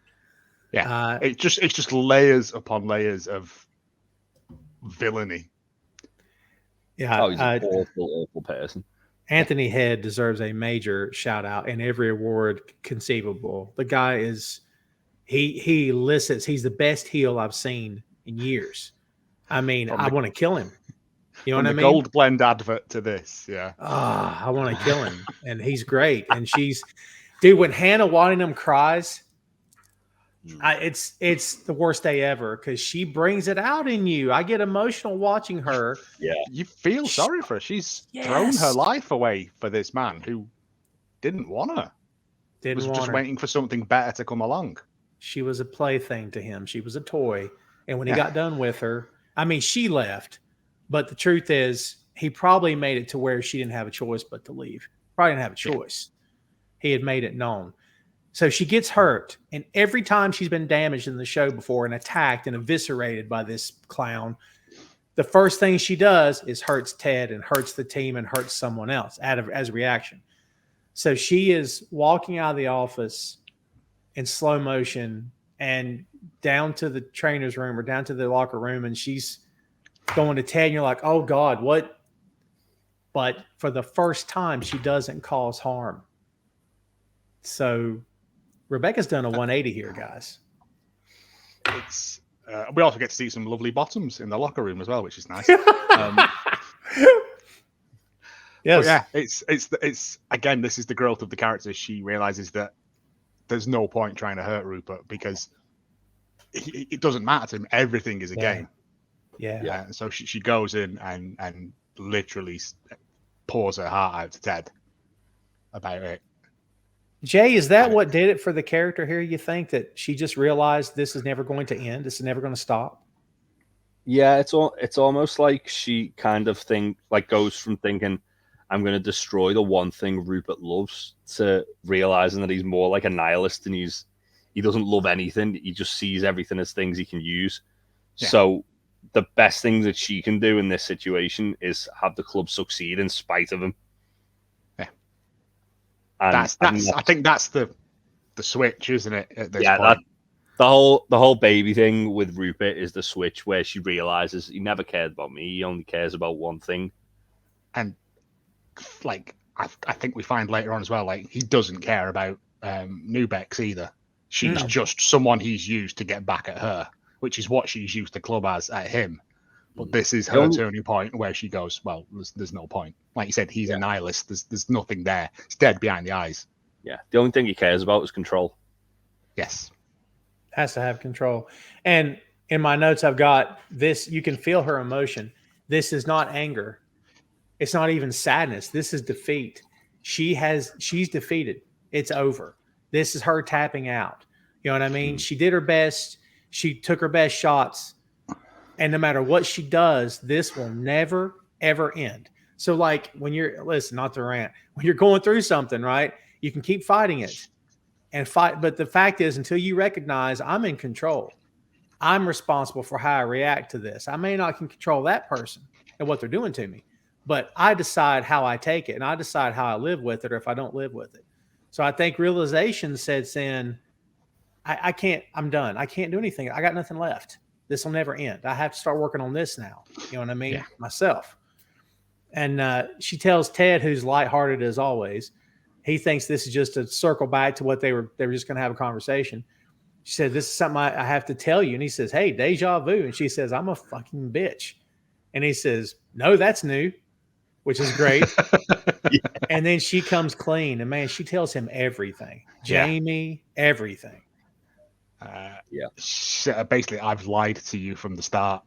Speaker 2: Yeah. It's just layers upon layers of villainy.
Speaker 1: Yeah.
Speaker 3: He's an awful person.
Speaker 1: Anthony Head deserves a major shout out and every award conceivable. The guy is, he listens. He's the best heel I've seen in years. I mean, I want to kill him. You know what I mean?
Speaker 2: Gold blend advert to this. Yeah.
Speaker 1: I want to kill him. And he's great. And dude, when Hannah Waddingham cries, it's the worst day ever because she brings it out in you. I get emotional watching her.
Speaker 3: Yeah.
Speaker 2: You feel sorry for her. She's thrown her life away for this man who didn't want her. Was just waiting for something better to come along.
Speaker 1: She was a plaything to him. She was a toy. And when he got done with her, I mean, she left. But the truth is, he probably made it to where she didn't have a choice but to leave. Probably didn't have a choice. He had made it known. So she gets hurt. And every time she's been damaged in the show before and attacked and eviscerated by this clown, the first thing she does is hurts Ted and hurts the team and hurts someone else as a reaction. So she is walking out of the office in slow motion and down to the trainer's room or down to the locker room, and she's going to Ted, and you're like, oh, God, what? But for the first time, she doesn't cause harm. So Rebecca's done a 180 here, guys.
Speaker 2: It's we also get to see some lovely bottoms in the locker room as well, which is nice.
Speaker 1: Yes.
Speaker 2: Yeah, it's again, this is the growth of the character. She realizes that there's no point trying to hurt Rupert because it doesn't matter to him. Everything is a game. Yeah. So she goes in and literally pours her heart out to Ted about it.
Speaker 1: Jay, is that what did it for the character here? You think that she just realized this is never going to end? This is never going to stop?
Speaker 3: Yeah, it's almost like she kind of goes from thinking, I'm going to destroy the one thing Rupert loves, to realizing that he's more like a nihilist and he doesn't love anything. He just sees everything as things he can use. Yeah. So the best thing that she can do in this situation is have the club succeed in spite of him.
Speaker 2: Yeah. I think that's the switch, isn't it? At this point.
Speaker 3: The whole baby thing with Rupert is the switch where she realizes he never cared about me. He only cares about one thing.
Speaker 2: And I think we find later on as well, he doesn't care about Nubex either. She's just someone he's used to get back at her, which is what she's used the club as at him. But this is her turning point where she goes, well, there's no point. Like you said, he's a nihilist. There's nothing there. It's dead behind the eyes.
Speaker 3: Yeah. The only thing he cares about is control.
Speaker 2: Yes.
Speaker 1: Has to have control. And in my notes, I've got this. You can feel her emotion. This is not anger. It's not even sadness. This is defeat. She's defeated. It's over. This is her tapping out. You know what I mean? She did her best. She took her best shots. And no matter what she does, this will never, ever end. So when not to rant, when you're going through something, right, you can keep fighting it and fight. But the fact is, until you recognize I'm in control, I'm responsible for how I react to this. I may not can control that person and what they're doing to me, but I decide how I take it and I decide how I live with it or if I don't live with it. So I think realization sets in, I can't, I'm done. I can't do anything. I got nothing left. This will never end. I have to start working on this now. You know what I mean?
Speaker 2: Yeah.
Speaker 1: Myself. And she tells Ted, who's lighthearted as always, he thinks this is just a circle back to what they were just going to have a conversation. She said, this is something I have to tell you. And he says, hey, deja vu. And she says, I'm a fucking bitch. And he says, no, that's new, which is great.
Speaker 3: Yeah.
Speaker 1: And then she comes clean. And, man, she tells him everything. Jamie, everything.
Speaker 2: Basically, I've lied to you from the start.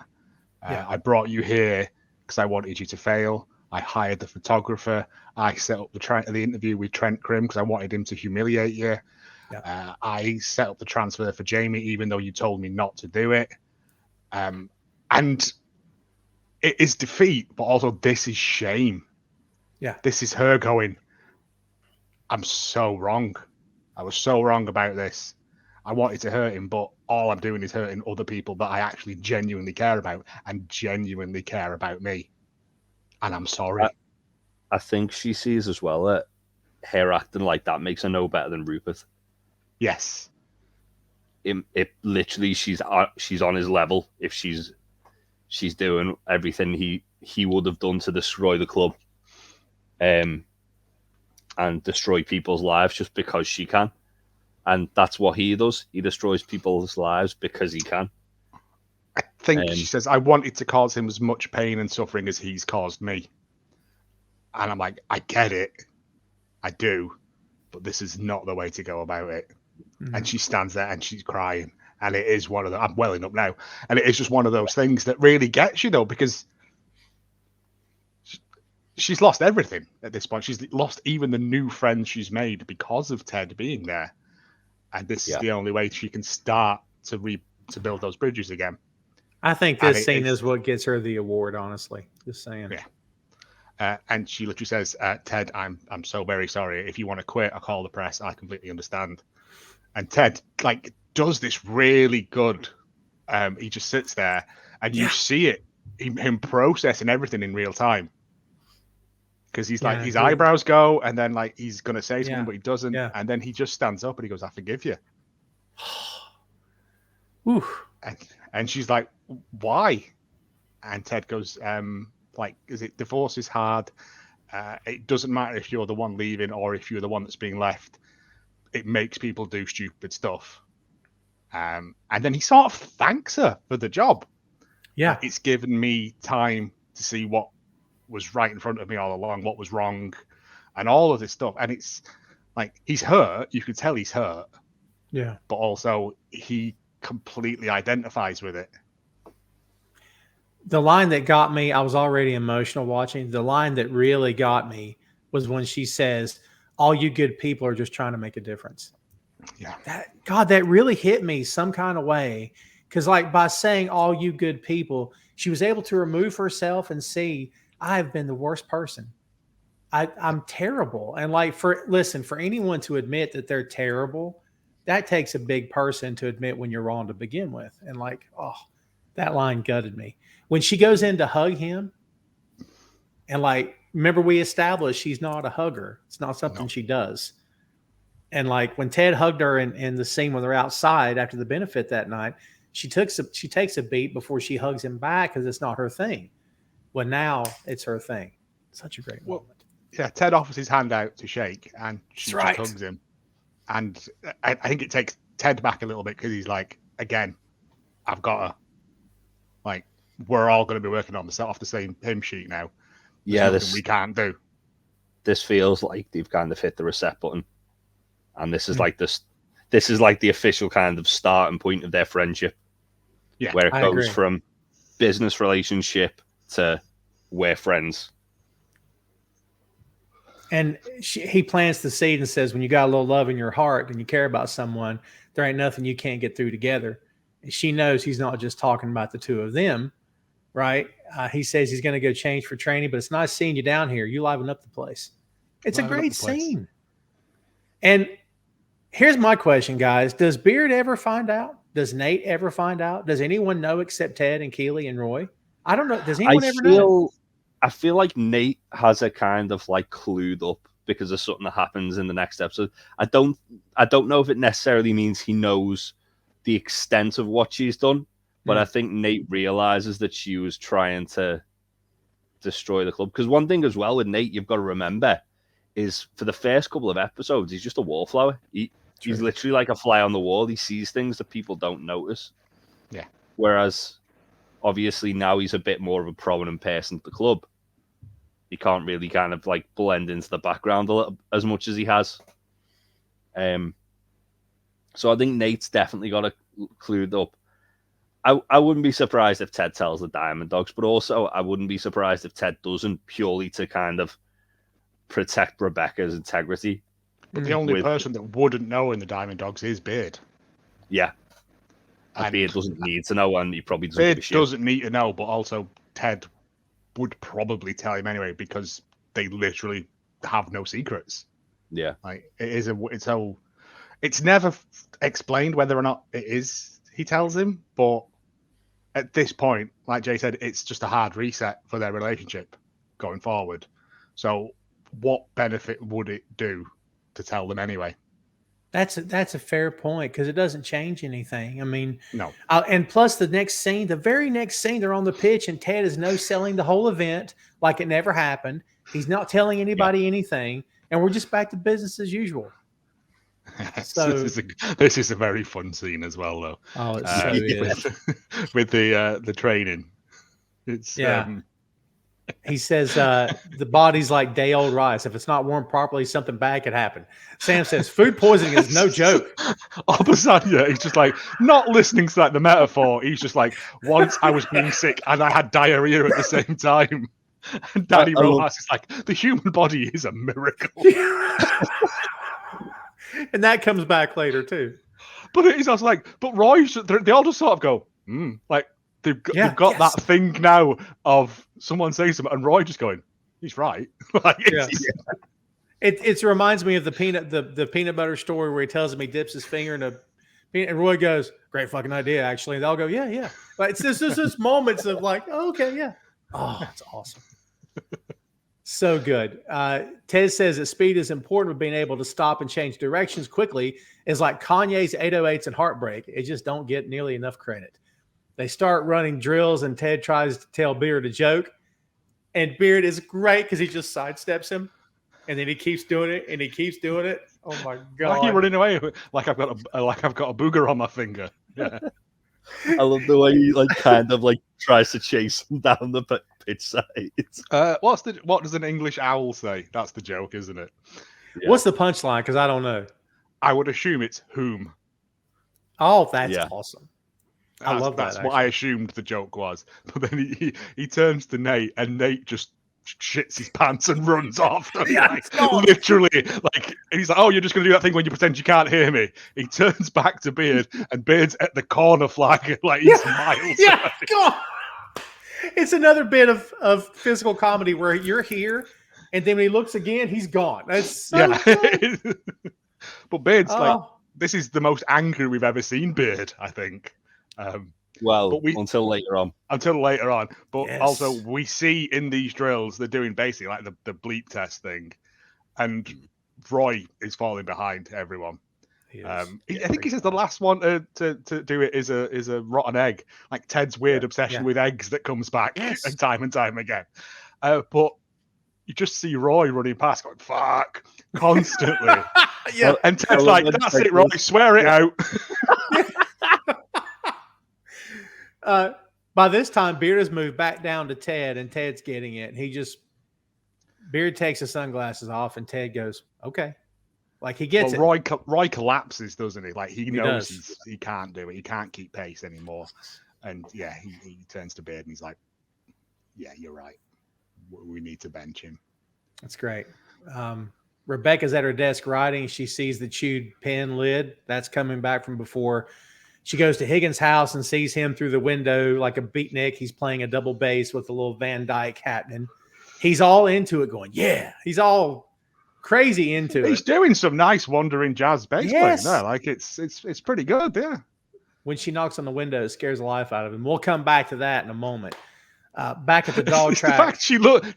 Speaker 1: Yeah.
Speaker 2: I brought you here because I wanted you to fail. I hired the photographer. I set up the interview with Trent Krim because I wanted him to humiliate you.
Speaker 1: Yeah.
Speaker 2: I set up the transfer for Jamie, even though you told me not to do it. And it is defeat, but also this is shame.
Speaker 1: Yeah.
Speaker 2: This is her going, I'm so wrong. I was so wrong about this. I wanted to hurt him, but all I'm doing is hurting other people that I actually genuinely care about and genuinely care about me. And I'm sorry.
Speaker 3: I think she sees as well that her acting like that makes her no better than Rupert.
Speaker 2: Yes.
Speaker 3: It literally, she's on his level if she's doing everything he would have done to destroy the club, and destroy people's lives just because she can. And that's what he does. He destroys people's lives because he can.
Speaker 2: I think she says, I wanted to cause him as much pain and suffering as he's caused me. And I'm like, I get it. I do. But this is not the way to go about it. Mm-hmm. And she stands there and she's crying. And it is one of the, I'm welling up now. And it is just one of those things that really gets you, though, because she's lost everything at this point. She's lost even the new friends she's made because of Ted being there. And this is the only way she can start to build those bridges again.
Speaker 1: I think this scene is what gets her the award, honestly. Just saying.
Speaker 2: Yeah. And she literally says, Ted, I'm so very sorry. If you want to quit or call the press, I completely understand. And Ted, does this really good. He just sits there and you see it, him processing everything in real time. Because he's his eyebrows go, and then he's going to say something, but he doesn't. Yeah. And then he just stands up and he goes, I forgive you. And she's like, why? And Ted goes, divorce is hard. It doesn't matter if you're the one leaving or if you're the one that's being left. It makes people do stupid stuff. And then he sort of thanks her for the job.
Speaker 1: Yeah.
Speaker 2: It's given me time to see what was right in front of me all along, what was wrong, and all of this stuff. And it's he's hurt. You can tell he's hurt.
Speaker 1: Yeah.
Speaker 2: But also he completely identifies with it.
Speaker 1: The line that got me, I was already emotional watching. The line that really got me was when she says, all you good people are just trying to make a difference.
Speaker 2: Yeah.
Speaker 1: That really hit me some kind of way. Because by saying all you good people, she was able to remove herself and see, I've been the worst person. I'm terrible. And for anyone to admit that they're terrible, that takes a big person to admit when you're wrong to begin with. And that line gutted me. When she goes in to hug him, and remember we established she's not a hugger. It's not something she does. And when Ted hugged her in the scene when they're outside after the benefit that night, she takes a beat before she hugs him back because it's not her thing. Well, now it's her thing. Such a great moment.
Speaker 2: Yeah, Ted offers his hand out to shake, and she just hugs him. And I think it takes Ted back a little bit because he's again, I've got to, we're all going to be working on off the same hymn sheet now. There's we can't do.
Speaker 3: This feels like they've kind of hit the reset button, and this is This is the official kind of starting point of their friendship.
Speaker 2: Yeah,
Speaker 3: where it goes from business relationship to we're friends.
Speaker 1: And he plants the seed and says, when you got a little love in your heart and you care about someone, there ain't nothing you can't get through together. And she knows he's not just talking about the two of them, right? He says he's going to go change for training, but it's nice seeing you down here. You liven up the place. It's a great scene. And here's my question, guys. Does Beard ever find out? Does Nate ever find out? Does anyone know except Ted and Keely and Roy? I don't know. Does anyone ever know?
Speaker 3: I feel like Nate has a kind of clued up because of something that happens in the next episode. I don't know if it necessarily means he knows the extent of what she's done, But I think Nate realizes that she was trying to destroy the club. Because one thing as well with Nate, you've got to remember, is for the first couple of episodes, he's just a wallflower. He's literally like a fly on the wall. He sees things that people don't notice.
Speaker 2: Yeah.
Speaker 3: Whereas, obviously, now he's a bit more of a prominent person at the club. He can't really kind of like blend into the background a little as much as he has. So I think Nate's definitely got it clued up. I wouldn't be surprised if Ted tells the Diamond Dogs, but also I wouldn't be surprised if Ted doesn't, purely to kind of protect Rebecca's integrity.
Speaker 2: But the only person that wouldn't know in the Diamond Dogs is Beard.
Speaker 3: Yeah. And Beard doesn't need to know, and he probably doesn't
Speaker 2: Beard
Speaker 3: give a shit.
Speaker 2: doesn't need to know, but also Ted would probably tell him anyway, because they literally have no secrets.
Speaker 3: Yeah.
Speaker 2: Like, it's never explained whether or not it is he tells him, but at this point, like Jay said, it's just a hard reset for their relationship going forward. So what benefit would it do to tell them anyway?
Speaker 1: That's a fair point, because it doesn't change anything. I mean,
Speaker 2: no.
Speaker 1: And plus the very next scene, they're on the pitch and Ted is no-selling the whole event like it never happened. He's not telling anybody anything, and we're just back to business as usual. So
Speaker 2: this is a very fun scene as well, though.
Speaker 1: Oh, it so is.
Speaker 2: With the training. It's
Speaker 1: He says the body's like day-old rice. If it's not warmed properly, something bad could happen. Sam says food poisoning is no joke.
Speaker 2: Opposite, he's just like not listening to the metaphor. He's just like, once I was being sick and I had diarrhea at the same time. And Danny Rojas is like, the human body is a miracle.
Speaker 1: And that comes back later too.
Speaker 2: But it is also like, but Roy, they all just sort of go, like they've got that thing now of someone saying something, and Roy just going, he's right. Like,
Speaker 1: it reminds me of the peanut butter story where he tells him he dips his finger in a peanut, and Roy goes, "Great fucking idea, actually." And they'll go, "Yeah." But it's just this moments of like, oh, okay, yeah. Oh, that's awesome. So good. Ted says that speed is important, but being able to stop and change directions quickly is like Kanye's 808s and Heartbreak. It just don't get nearly enough credit. They start running drills, and Ted tries to tell Beard a joke. And Beard is great because he just sidesteps him. And then he keeps doing it, and he keeps doing it. Oh, my God.
Speaker 2: Like he's running away like I've got a booger on my finger. Yeah.
Speaker 3: I love the way he kind of tries to chase him down the pitch side.
Speaker 2: What does an English owl say? That's the joke, isn't it?
Speaker 1: Yeah. What's the punchline? Because I don't know.
Speaker 2: I would assume it's whom.
Speaker 1: Oh, that's awesome. I love that.
Speaker 2: That's what I assumed the joke was. But then he turns to Nate, and Nate just shits his pants and runs off. Literally, and he's like, "Oh, you're just going to do that thing when you pretend you can't hear me." He turns back to Beard, and Beard's at the corner flag, he's miles away.
Speaker 1: God. It's another bit of physical comedy where you're here, and then when he looks again, he's gone. That's so good.
Speaker 2: But Beard's this is the most angry we've ever seen Beard, I think.
Speaker 3: Until later on.
Speaker 2: But also we see in these drills they're doing basically like the bleep test thing, and Roy is falling behind everyone. I think he says the last one to do it is a rotten egg, like Ted's weird obsession with eggs that comes back and time again. But you just see Roy running past going fuck constantly. And Ted's like, that's it, Roy, swear it out.
Speaker 1: By this time, Beard has moved back down to Ted, and Ted's getting it. Beard takes his sunglasses off, and Ted goes, "Okay." Like he gets it.
Speaker 2: Roy collapses, doesn't he? Like he knows he can't do it. He can't keep pace anymore. And he turns to Beard and he's like, "Yeah, you're right. We need to bench him."
Speaker 1: That's great. Rebecca's at her desk writing. She sees the chewed pen lid that's coming back from before. She goes to Higgins' house and sees him through the window like a beatnik. He's playing a double bass with a little Van Dyke happening. He's all into it going, yeah. He's all crazy into it.
Speaker 2: He's doing some nice wandering jazz bass playing there. Like it's pretty good, yeah.
Speaker 1: When she knocks on the window, it scares the life out of him. We'll come back to that in a moment. Back at the dog track.
Speaker 2: In fact,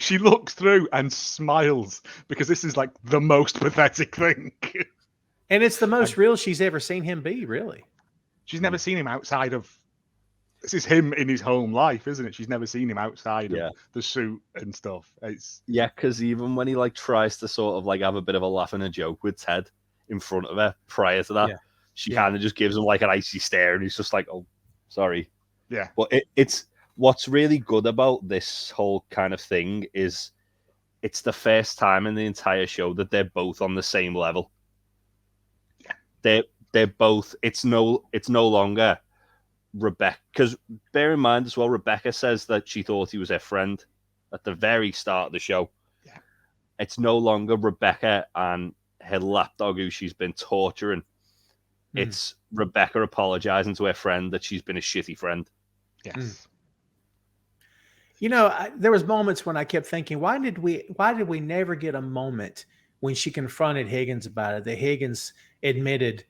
Speaker 2: she looks through and smiles because this is like the most pathetic thing.
Speaker 1: And it's the most real she's ever seen him be, really.
Speaker 2: She's never seen him outside of this is him in his home life, isn't it? She's never seen him outside
Speaker 3: Yeah.
Speaker 2: of the suit and stuff. It's
Speaker 3: because even when he like tries to sort of like have a bit of a laugh and a joke with Ted in front of her prior to that, she kind of just gives him like an icy stare, and he's just like, "Oh, sorry."
Speaker 2: Yeah.
Speaker 3: But it's what's really good about this whole kind of thing is it's the first time in the entire show that they're both on the same level. Yeah. They're both. It's no longer Rebecca, because bear in mind as well, Rebecca says that she thought he was her friend at the very start of the show.
Speaker 2: Yeah.
Speaker 3: It's no longer Rebecca and her lapdog who she's been torturing. It's Rebecca apologizing to her friend that she's been a shitty friend.
Speaker 2: Yes.
Speaker 1: You know, there was moments when I kept thinking, why did we never get a moment when she confronted Higgins about it? That Higgins admitted,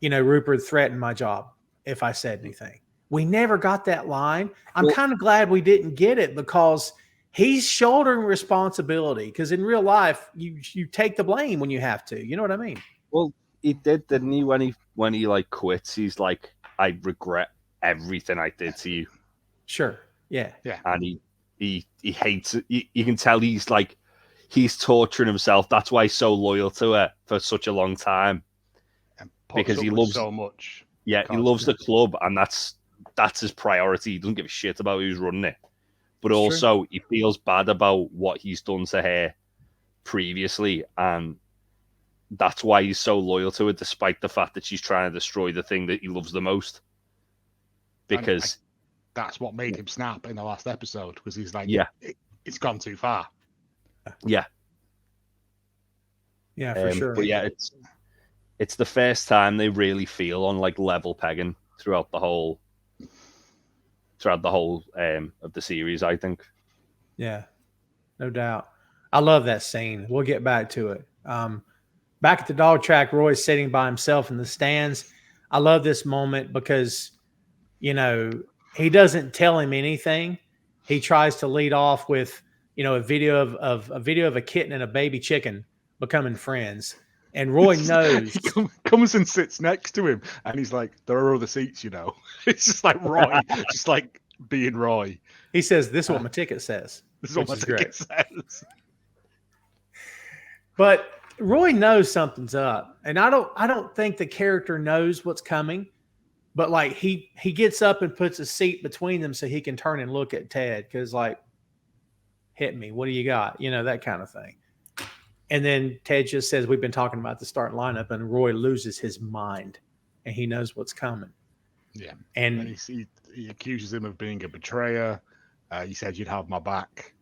Speaker 1: Rupert threatened my job if I said anything. We never got that line. I'm kind of glad we didn't get it, because he's shouldering responsibility. Because in real life, you take the blame when you have to. You know what I mean?
Speaker 3: Well, he did, didn't he? When he like quits, he's like, I regret everything I did to you.
Speaker 1: Sure. Yeah.
Speaker 2: Yeah.
Speaker 3: And he hates it. You can tell he's torturing himself. That's why he's so loyal to her for such a long time. Because he loves
Speaker 2: so much.
Speaker 3: Yeah, he loves the club, and that's his priority. He doesn't give a shit about who's running it. But also, he feels bad about what he's done to her previously, and that's why he's so loyal to it, despite the fact that she's trying to destroy the thing that he loves the most. Because
Speaker 2: that's what made him snap in the last episode, because he's like, it's gone too far.
Speaker 3: Yeah.
Speaker 1: Yeah, for sure.
Speaker 3: But yeah, it's the first time they really feel on like level pegging throughout the whole of the series, I think.
Speaker 1: Yeah, no doubt. I love that scene. We'll get back to it. Back at the dog track, Roy's sitting by himself in the stands. I love this moment because, he doesn't tell him anything. He tries to lead off with, a video of a kitten and a baby chicken becoming friends. And Roy knows.
Speaker 2: He comes and sits next to him, and he's like, there are other seats, It's just like Roy, just like being Roy.
Speaker 1: He says, this is what my ticket says.
Speaker 2: This is what my ticket says.
Speaker 1: But Roy knows something's up. And I don't think the character knows what's coming. But like he gets up and puts a seat between them so he can turn and look at Ted, because like, hit me. What do you got? That kind of thing. And then Ted just says, we've been talking about the starting lineup, and Roy loses his mind, and he knows what's coming.
Speaker 2: Yeah.
Speaker 1: And
Speaker 2: he accuses him of being a betrayer. He said, you'd have my back.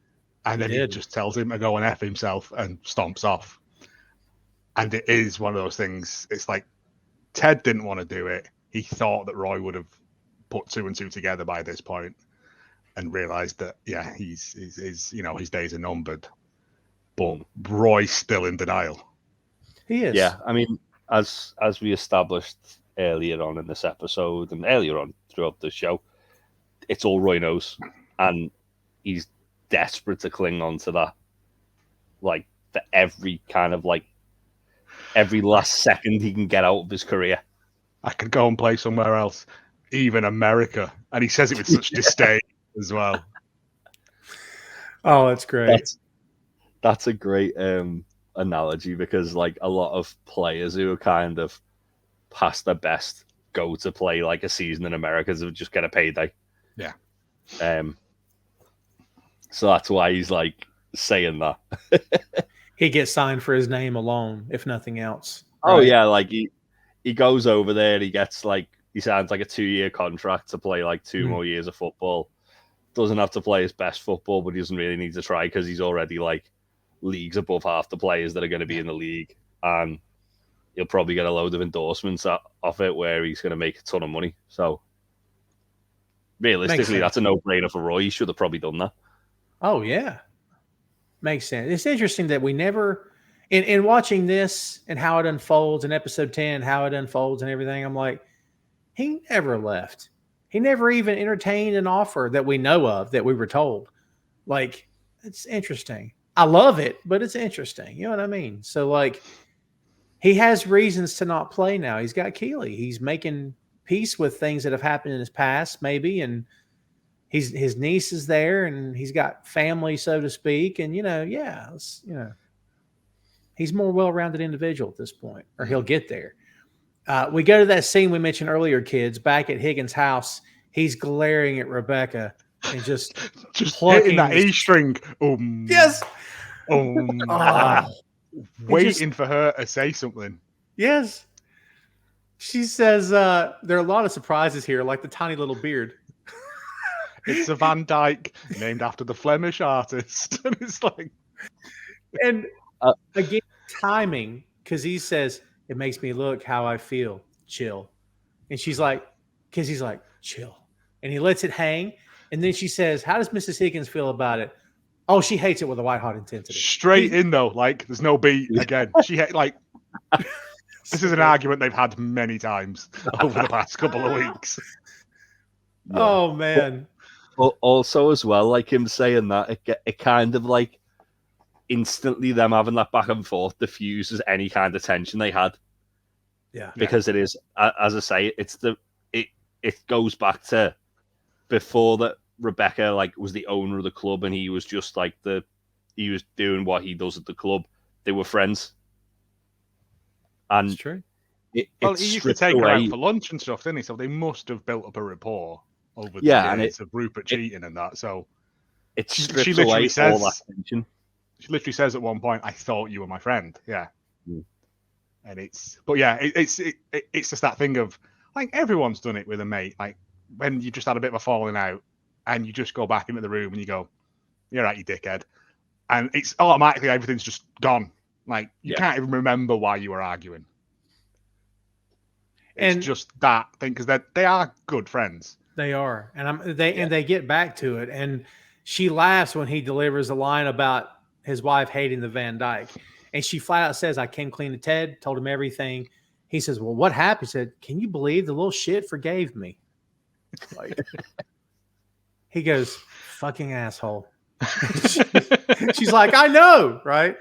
Speaker 2: And then he just tells him to go and F himself and stomps off. And it is one of those things. It's like Ted didn't want to do it. He thought that Roy would have put two and two together by this point and realized that, his days are numbered. But Roy's still in denial.
Speaker 1: He is.
Speaker 3: Yeah, I mean, as we established earlier on in this episode and earlier on throughout the show, it's all Roy knows. And he's desperate to cling on to that. Like, for every kind of like, every last second he can get out of his career.
Speaker 2: I could go and play somewhere else, even America. And he says it with such disdain as well.
Speaker 1: Oh, that's great.
Speaker 3: That's a great analogy, because like a lot of players who are kind of past their best go to play like a season in America to just get a payday.
Speaker 2: Yeah.
Speaker 3: So that's why he's like saying that.
Speaker 1: He gets signed for his name alone, if nothing else.
Speaker 3: Oh yeah, like he goes over there and he signs like a 2-year contract to play like 2 more years of football. Doesn't have to play his best football, but he doesn't really need to try, because he's already like leagues above half the players that are going to be in the league, and he'll probably get a load of endorsements off it where he's going to make a ton of money. So realistically, that's a no-brainer for Roy. He should have probably done that.
Speaker 1: Oh yeah, makes sense. It's interesting that we never, in watching this and how it unfolds in episode 10, how it unfolds and everything, I'm like, he never left. He never even entertained an offer that we know of, that we were told. Like, it's interesting. I love it, but it's interesting. You know what I mean? So, like, he has reasons to not play now. He's got Keeley. He's making peace with things that have happened in his past, maybe, and his niece is there, and he's got family, so to speak, and he's a more well-rounded individual at this point, or he'll get there. We go to that scene we mentioned earlier, kids, back at Higgins' house. He's glaring at Rebecca and just
Speaker 2: hitting that E string.
Speaker 1: Yes.
Speaker 2: Waiting for her to say something.
Speaker 1: Yes. She says there are a lot of surprises here, like the tiny little beard.
Speaker 2: It's a Van Dyke named after the Flemish artist. And it's like...
Speaker 1: And again, timing, because he says, it makes me look how I feel. Chill. And she's like, because he's like, chill. And he lets it hang. And then she says, how does Mrs. Higgins feel about it? Oh, she hates it with a white-hot intensity.
Speaker 2: Straight in, though. Like, there's no beat again. This is an argument they've had many times over the past couple of weeks.
Speaker 1: Yeah. Oh, man.
Speaker 3: But also, as well, like him saying that, it kind of like instantly them having that back and forth diffuses any kind of tension they had.
Speaker 1: Yeah.
Speaker 3: Because it is, as I say, it goes back to before that Rebecca like was the owner of the club and he was just like he was doing what he does at the club. They were friends. And
Speaker 1: that's true.
Speaker 2: He used to take her out for lunch and stuff, didn't he? So they must have built up a rapport over the years of Rupert cheating and that. So
Speaker 3: she literally says all that tension.
Speaker 2: She literally says at one point, "I thought you were my friend." Yeah. And it's just that thing of like everyone's done it with a mate. Like when you just had a bit of a falling out and you just go back into the room and you go, "You're right, you dickhead," and it's automatically everything's just gone. Like you can't even remember why you were arguing. It's just that thing because they are good friends.
Speaker 1: They are, and they get back to it. And she laughs when he delivers a line about his wife hating the Van Dyke, and she flat out says, "I came clean to Ted, told him everything." He says, "Well, what happened?" He said, "Can you believe the little shit forgave me?" Like, he goes, "Fucking asshole." She's like, "I know, right?"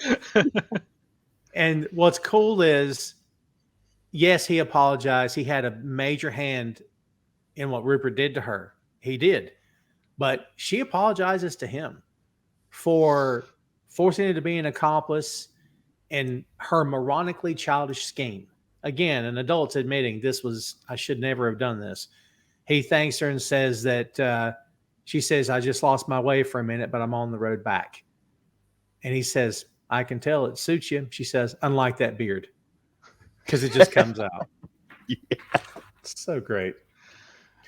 Speaker 1: And what's cool is, yes, he apologized. He had a major hand in what Rupert did to her. He did. But she apologizes to him for forcing him to be an accomplice in her moronically childish scheme. Again, an adult's admitting I should never have done this. He thanks her and says that she says, "I just lost my way for a minute, but I'm on the road back." And he says, "I can tell it suits you." She says, "Unlike that beard." Because it just comes out. It's so great.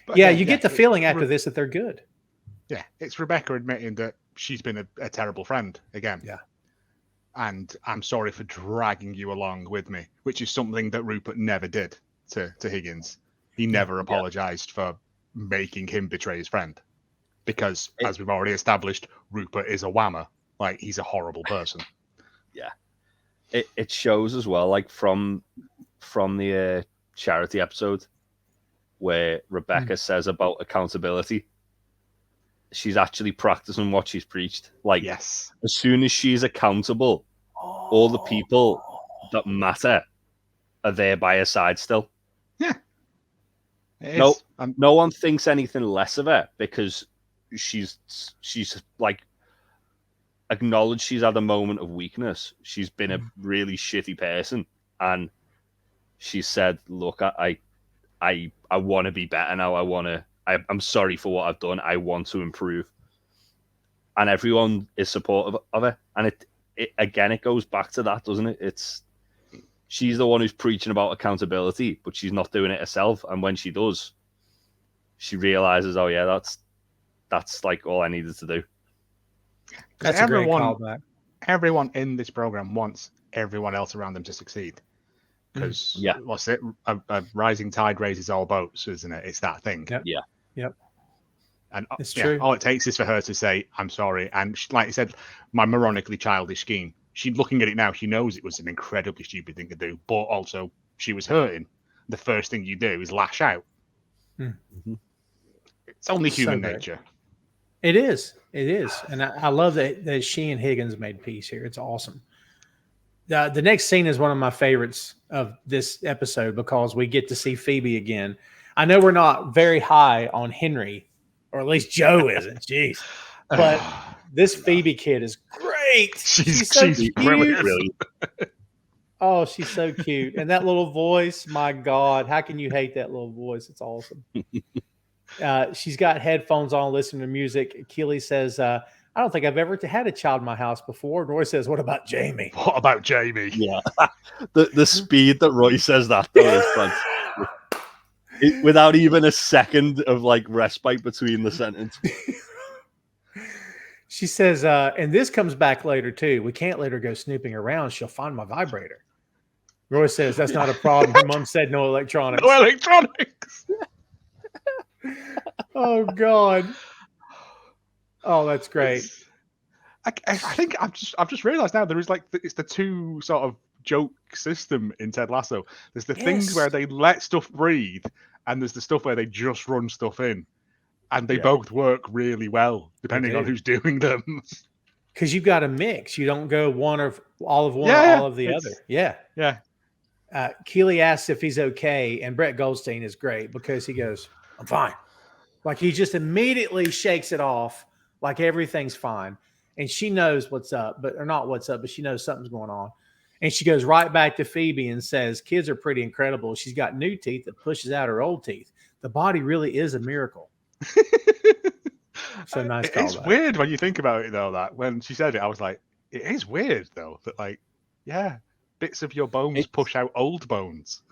Speaker 1: But you get the feeling after this that they're good.
Speaker 2: Yeah, it's Rebecca admitting that she's been a terrible friend again.
Speaker 1: Yeah.
Speaker 2: And I'm sorry for dragging you along with me, which is something that Rupert never did to Higgins. He never apologized for making him betray his friend. Because, as we've already established, Rupert is a whammer. Like, he's a horrible person.
Speaker 3: Yeah. It shows as well, like, from the charity episode where Rebecca says about accountability. She's actually practicing what she's preached. Like,
Speaker 2: yes.
Speaker 3: As soon as she's accountable, all the people that matter are there by her side still.
Speaker 2: Yeah.
Speaker 3: No one thinks anything less of her because she's like acknowledged she's had a moment of weakness. She's been a really shitty person, and she said, "Look, I want to be better now. I'm sorry for what I've done. I want to improve." And everyone is supportive of her. And it goes back to that, doesn't it? She's the one who's preaching about accountability, but she's not doing it herself. And when she does, she realizes, oh yeah, that's like all I needed to do.
Speaker 1: That's a great callback.
Speaker 2: Everyone in this program wants everyone else around them to succeed. Because what's it? A rising tide raises all boats, isn't it? It's that thing.
Speaker 1: Yep.
Speaker 3: Yeah.
Speaker 1: Yep.
Speaker 2: And it's true. All it takes is for her to say, "I'm sorry." And like I said, my moronically childish scheme. She's looking at it now. She knows it was an incredibly stupid thing to do, but also she was hurting. The first thing you do is lash out.
Speaker 1: Mm-hmm.
Speaker 2: It's only human nature.
Speaker 1: It is. It is. And I love that she and Higgins made peace here. It's awesome. The next scene is one of my favorites of this episode because we get to see Phoebe again. I know we're not very high on Henry, or at least Joe isn't. Jeez. But this Phoebe kid is great. She's so cute.
Speaker 2: Brilliant.
Speaker 1: Oh, she's so cute. And that little voice, my God, how can you hate that little voice? It's awesome. She's got headphones on, listening to music. Keely says, I don't think I've ever had a child in my house before. Roy says, what about Jamie?
Speaker 2: What about Jamie?
Speaker 3: Yeah. the speed that Roy says that, though, is fun. Without even a second of like respite between the sentence.
Speaker 1: She says, and this comes back later too. We can't let her go snooping around. She'll find my vibrator. Roy says, that's not a problem. Her mom said no electronics.
Speaker 2: No electronics.
Speaker 1: Oh, God. Oh, that's great.
Speaker 2: I think I've just realized now there is like it's the two sort of joke system in Ted Lasso. There's the things where they let stuff breathe, and there's the stuff where they just run stuff in, and they both work really well depending on who's doing them.
Speaker 1: Because you've got a mix. You don't go one or all of one or all of the other. Yeah. Keely asks if he's okay, and Brett Goldstein is great because he goes, I'm fine. Like he just immediately shakes it off like everything's fine. And she knows what's up, but she knows something's going on. And she goes right back to Phoebe and says, kids are pretty incredible. She's got new teeth that pushes out her old teeth. The body really is a miracle. So nice.
Speaker 2: It's weird when you think about it, though, that when she said it, I was like, it is weird, though, that like, yeah, bits of your bones push out old bones.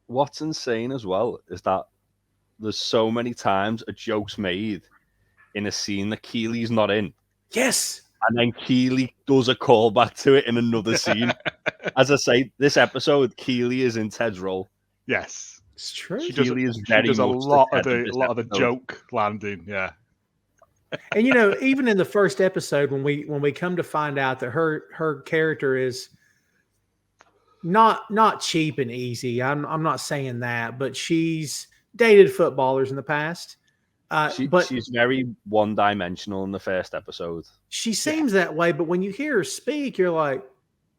Speaker 3: What's insane as well is that there's so many times a joke's made in a scene that Keely's not in.
Speaker 1: Yes.
Speaker 3: And then Keely does a callback to it in another scene. As I say, this episode, Keely is in Ted's role.
Speaker 2: Yes,
Speaker 1: it's true.
Speaker 2: She does a lot of the joke landing. Yeah,
Speaker 1: and even in the first episode, when we come to find out that her character is not cheap and easy. I'm not saying that, but she's dated footballers in the past.
Speaker 3: She's very one-dimensional in the first episode.
Speaker 1: She seems that way, but when you hear her speak, you're like,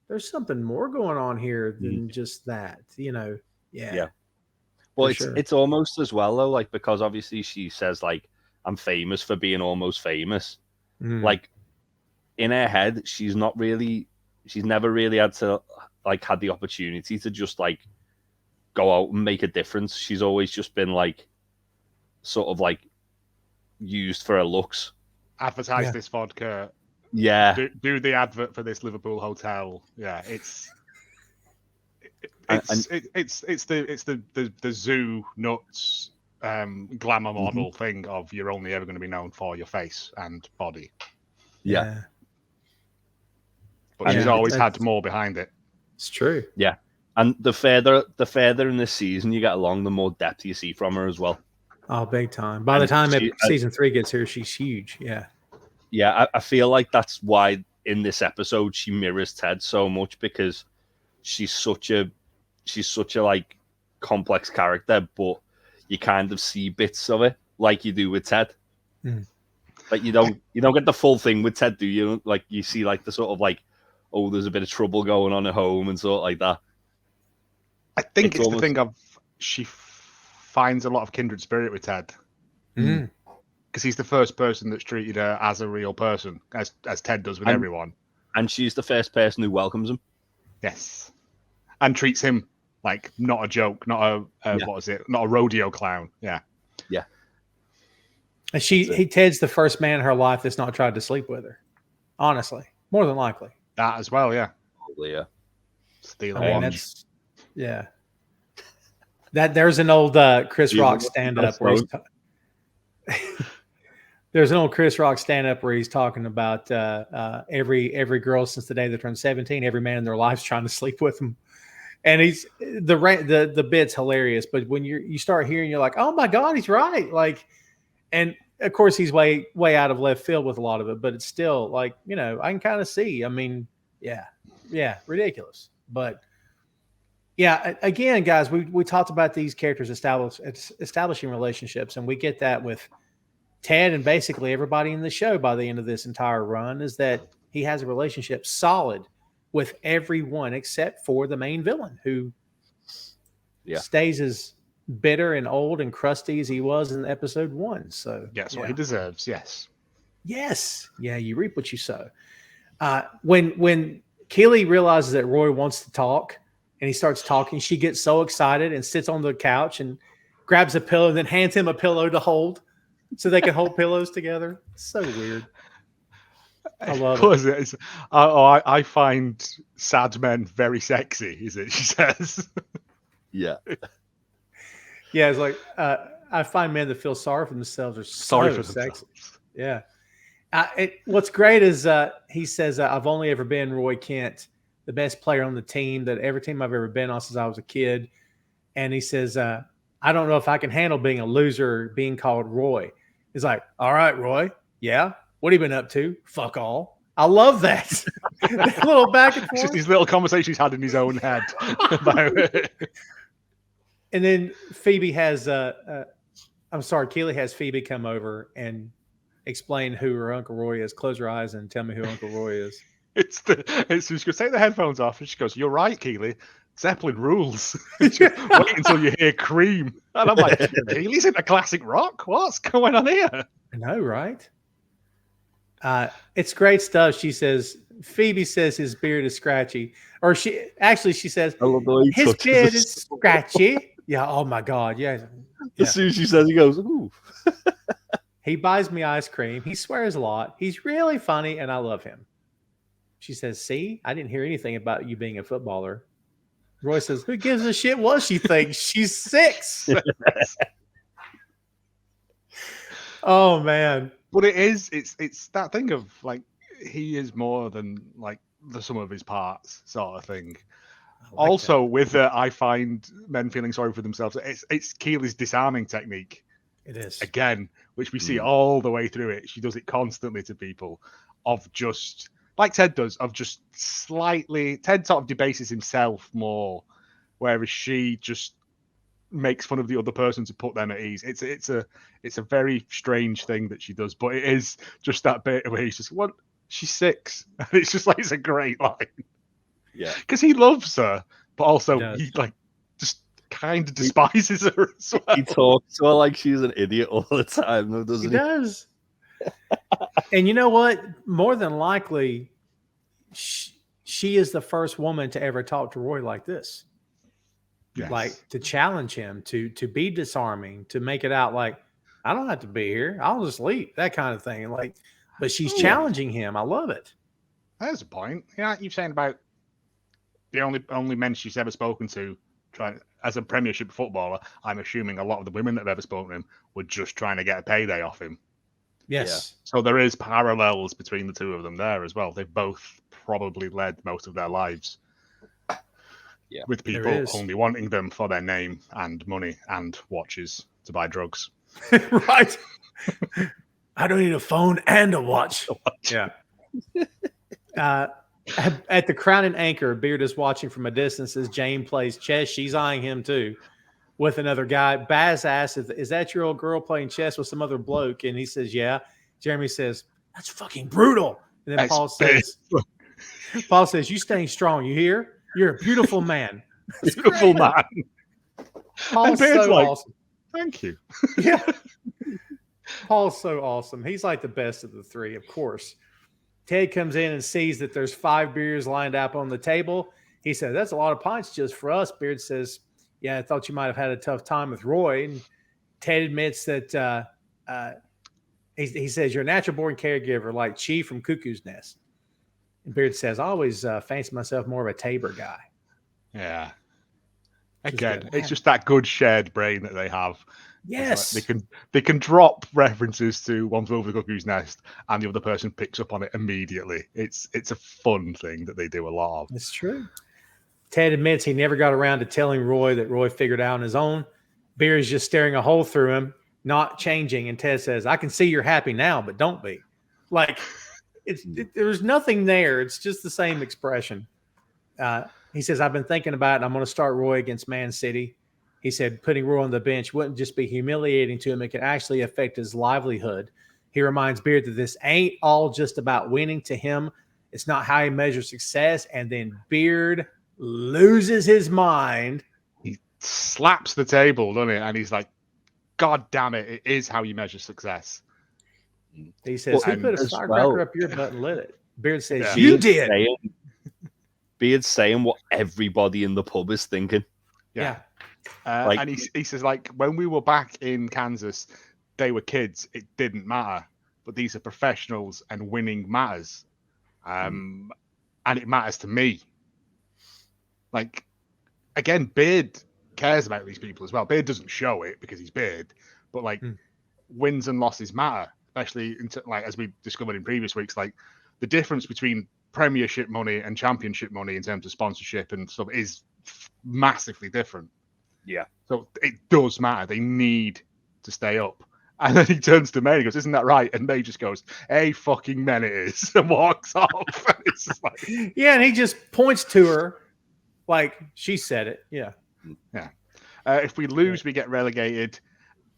Speaker 1: there's something more going on here than just that, Yeah.
Speaker 3: Well, it's almost as well, though, like, because obviously she says, like, I'm famous for being almost famous. Like, in her head, she's never really had to, like, had the opportunity to just, like, go out and make a difference. She's always just been, like, sort of, like, used for her looks.
Speaker 2: Advertise this vodka.
Speaker 3: Yeah.
Speaker 2: Do the advert for this Liverpool hotel. Yeah, it's the zoo nuts glamour model thing of you're only ever going to be known for your face and body.
Speaker 3: Yeah.
Speaker 2: But she's always had more behind it.
Speaker 1: It's true.
Speaker 3: Yeah. And the further in this season you get along, the more depth you see from her as well.
Speaker 1: Oh, big time. By the time season 3 gets here, she's huge. Yeah.
Speaker 3: Yeah, I feel like that's why in this episode she mirrors Ted so much, because she's such a like complex character, but you kind of see bits of it like you do with Ted. Like you don't get the full thing with Ted, do you? Like you see like the sort of like, oh, there's a bit of trouble going on at home and sort of like that.
Speaker 2: I think it's the thing of she finds a lot of kindred spirit with Ted. Because he's the first person that's treated her as a real person, as Ted does with everyone. And
Speaker 3: she's the first person who welcomes him.
Speaker 2: Yes. And treats him like not a joke, not a rodeo clown. Yeah.
Speaker 3: Yeah.
Speaker 1: And Ted's the first man in her life that's not tried to sleep with her. Honestly. More than likely.
Speaker 2: That as well, yeah.
Speaker 3: Probably, yeah.
Speaker 2: Steal a watch.
Speaker 1: Yeah. There's an old Chris Rock stand-up where there's an old Chris Rock stand-up where he's talking about every girl since the day they turned 17, every man in their life's trying to sleep with them. And the bit's hilarious, but when you start hearing, you're like, oh my God, he's right. Like, and of course he's way out of left field with a lot of it, but it's still like, I can kind of see. I mean, yeah, ridiculous. But yeah, again, guys, we talked about these characters establishing relationships, and we get that with Ted and basically everybody in the show by the end of this entire run, is that he has a relationship solid with everyone except for the main villain, who stays as bitter and old and crusty as he was in episode 1. So
Speaker 2: That's what he deserves. Yes.
Speaker 1: Yes. Yeah, you reap what you sow. When Keely realizes that Roy wants to talk and he starts talking, she gets so excited and sits on the couch and grabs a pillow and then hands him a pillow to hold so they can hold pillows together. So weird. I love it.
Speaker 2: I find sad men very sexy, is it? She says.
Speaker 3: Yeah.
Speaker 1: Yeah, it's like I find men that feel sorry for themselves are so sexy. Yeah. What's great is he says, I've only ever been Roy Kent, the best player on the team, that every team I've ever been on since I was a kid. And he says, I don't know if I can handle being a loser or being called Roy. He's like, all right, Roy. Yeah. What have you been up to? Fuck all. I love that. That little back and forth.
Speaker 2: It's just these little conversations he's had in his own head about it.
Speaker 1: And then Phoebe has, Keely has Phoebe come over and explain who her Uncle Roy is. Close your eyes and tell me who Uncle Roy is.
Speaker 2: She's going to take the headphones off and she goes, you're right, Keely. Zeppelin rules. Wait until you hear Cream. And I'm like, Keely's into classic rock? What's going on here?
Speaker 1: I know, right? It's great stuff. Phoebe says his beard is scratchy. Or she says, his beard is scratchy. Yeah, oh my God. Yeah.
Speaker 3: As soon as she says, he goes, ooh.
Speaker 1: He buys me ice cream. He swears a lot. He's really funny, and I love him. She says, see, I didn't hear anything about you being a footballer. Roy says, who gives a shit what she thinks? She's 6. Oh, man.
Speaker 2: But it's that thing of, like, he is more than, like, the sum of his parts sort of thing. Also, with I find men feeling sorry for themselves, it's Keely's disarming technique.
Speaker 1: It is.
Speaker 2: Again, which we see all the way through it. She does it constantly to people of just, like Ted does, of just slightly, Ted sort of debases himself more, whereas she just makes fun of the other person to put them at ease. It's a very strange thing that she does, but it is just that bit where he's just, what? She's 6. And it's just like, it's a great line.
Speaker 3: Yeah.
Speaker 2: Because he loves her, but also he like just kind of despises her as well.
Speaker 3: He talks to her like she's an idiot all the time, though, doesn't he?
Speaker 1: He does. And you know what? More than likely, she is the first woman to ever talk to Roy like this. Yes. Like to challenge him, to be disarming, to make it out like, I don't have to be here. I'll just leave, that kind of thing. Like, but she's challenging him. I love it.
Speaker 2: There's a point. Yeah, you're saying about the only men she's ever spoken to, as a Premiership footballer. I'm assuming a lot of the women that have ever spoken to him were just trying to get a payday off him.
Speaker 1: Yes.
Speaker 2: Yeah. So there is parallels between the two of them there as well. They've both probably led most of their lives with people only wanting them for their name and money and watches to buy drugs.
Speaker 1: Right. I don't need a phone and a watch. Yeah. At the Crown and Anchor, Beard is watching from a distance as Jane plays chess. She's eyeing him too with another guy. Baz asks, is that your old girl playing chess with some other bloke? And he says, yeah. Jeremy says, that's fucking brutal. And then Paul says, you staying strong. You hear? You're a beautiful man.
Speaker 2: Beautiful man.
Speaker 1: Paul's so awesome.
Speaker 2: Thank you.
Speaker 1: Yeah. Paul's so awesome. He's like the best of the three, of course. Ted comes in and sees that there's 5 beers lined up on the table. He says, that's a lot of pints just for us. Beard says, yeah, I thought you might have had a tough time with Roy. And Ted admits that he says, you're a natural born caregiver like Chi from Cuckoo's Nest. And Beard says, I always fancy myself more of a Tabor guy.
Speaker 2: Yeah. Again, it's just that good shared brain that they have.
Speaker 1: Yes.
Speaker 2: Like they can drop references to One Flew Over the Cuckoo's Nest and the other person picks up on it immediately. It's a fun thing that they do a lot of.
Speaker 1: It's true. Ted admits he never got around to telling Roy that Roy figured out on his own. Beer is just staring a hole through him, not changing. And Ted says, I can see you're happy now, but don't be. Like, there's nothing there. It's just the same expression. He says, I've been thinking about it, and I'm going to start Roy against Man City. He said putting Roy on the bench wouldn't just be humiliating to him. It could actually affect his livelihood. He reminds Beard that this ain't all just about winning to him. It's not how he measures success. And then Beard loses his mind.
Speaker 2: slaps the table, doesn't it? And he's like, God damn it, it is how you measure success.
Speaker 1: He says, who put a firecracker up your butt and lit it? Beard says, you did.
Speaker 3: Beard saying what everybody in the pub is thinking.
Speaker 1: Yeah.
Speaker 2: And he says, like, when we were back in Kansas, they were kids. It didn't matter. But these are professionals and winning matters. And it matters to me. Like, again, Beard cares about these people as well. Beard doesn't show it because he's Beard. But, like, wins and losses matter. Especially, like, as we discovered in previous weeks, like, the difference between Premiership money and Championship money in terms of sponsorship and stuff is massively different.
Speaker 3: Yeah.
Speaker 2: So it does matter. They need to stay up. And then he turns to May and goes, isn't that right? And May just goes, hey, fucking men it is, and walks off. And it's just like...
Speaker 1: Yeah, and he just points to her like she said it. Yeah.
Speaker 2: Yeah. If we lose, we get relegated,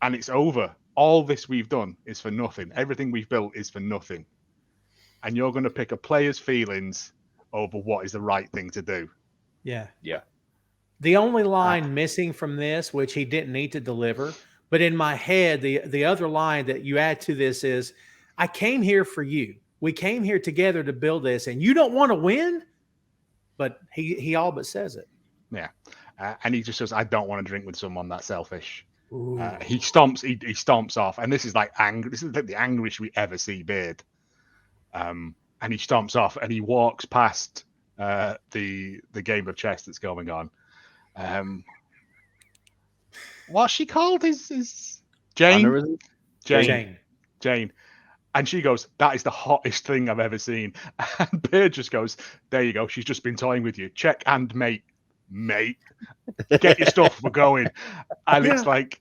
Speaker 2: and it's over. All this we've done is for nothing. Everything we've built is for nothing. And you're going to pick a player's feelings over what is the right thing to do.
Speaker 1: Yeah.
Speaker 3: Yeah.
Speaker 1: The only line missing from this, which he didn't need to deliver, but in my head, the other line that you add to this is, I came here for you. We came here together to build this, and you don't want to win? But he all but says it.
Speaker 2: Yeah. And he just says, I don't want to drink with someone that selfish. He stomps off. And this is like angry. This is like the angriest we ever see Beard. And he stomps off and he walks past the game of chess that's going on. What's she called? Is Jane? Jane. And she goes, that is the hottest thing I've ever seen. And Beard just goes, there you go. She's just been toying with you. Check and mate. Get your stuff. We're going. And it's like,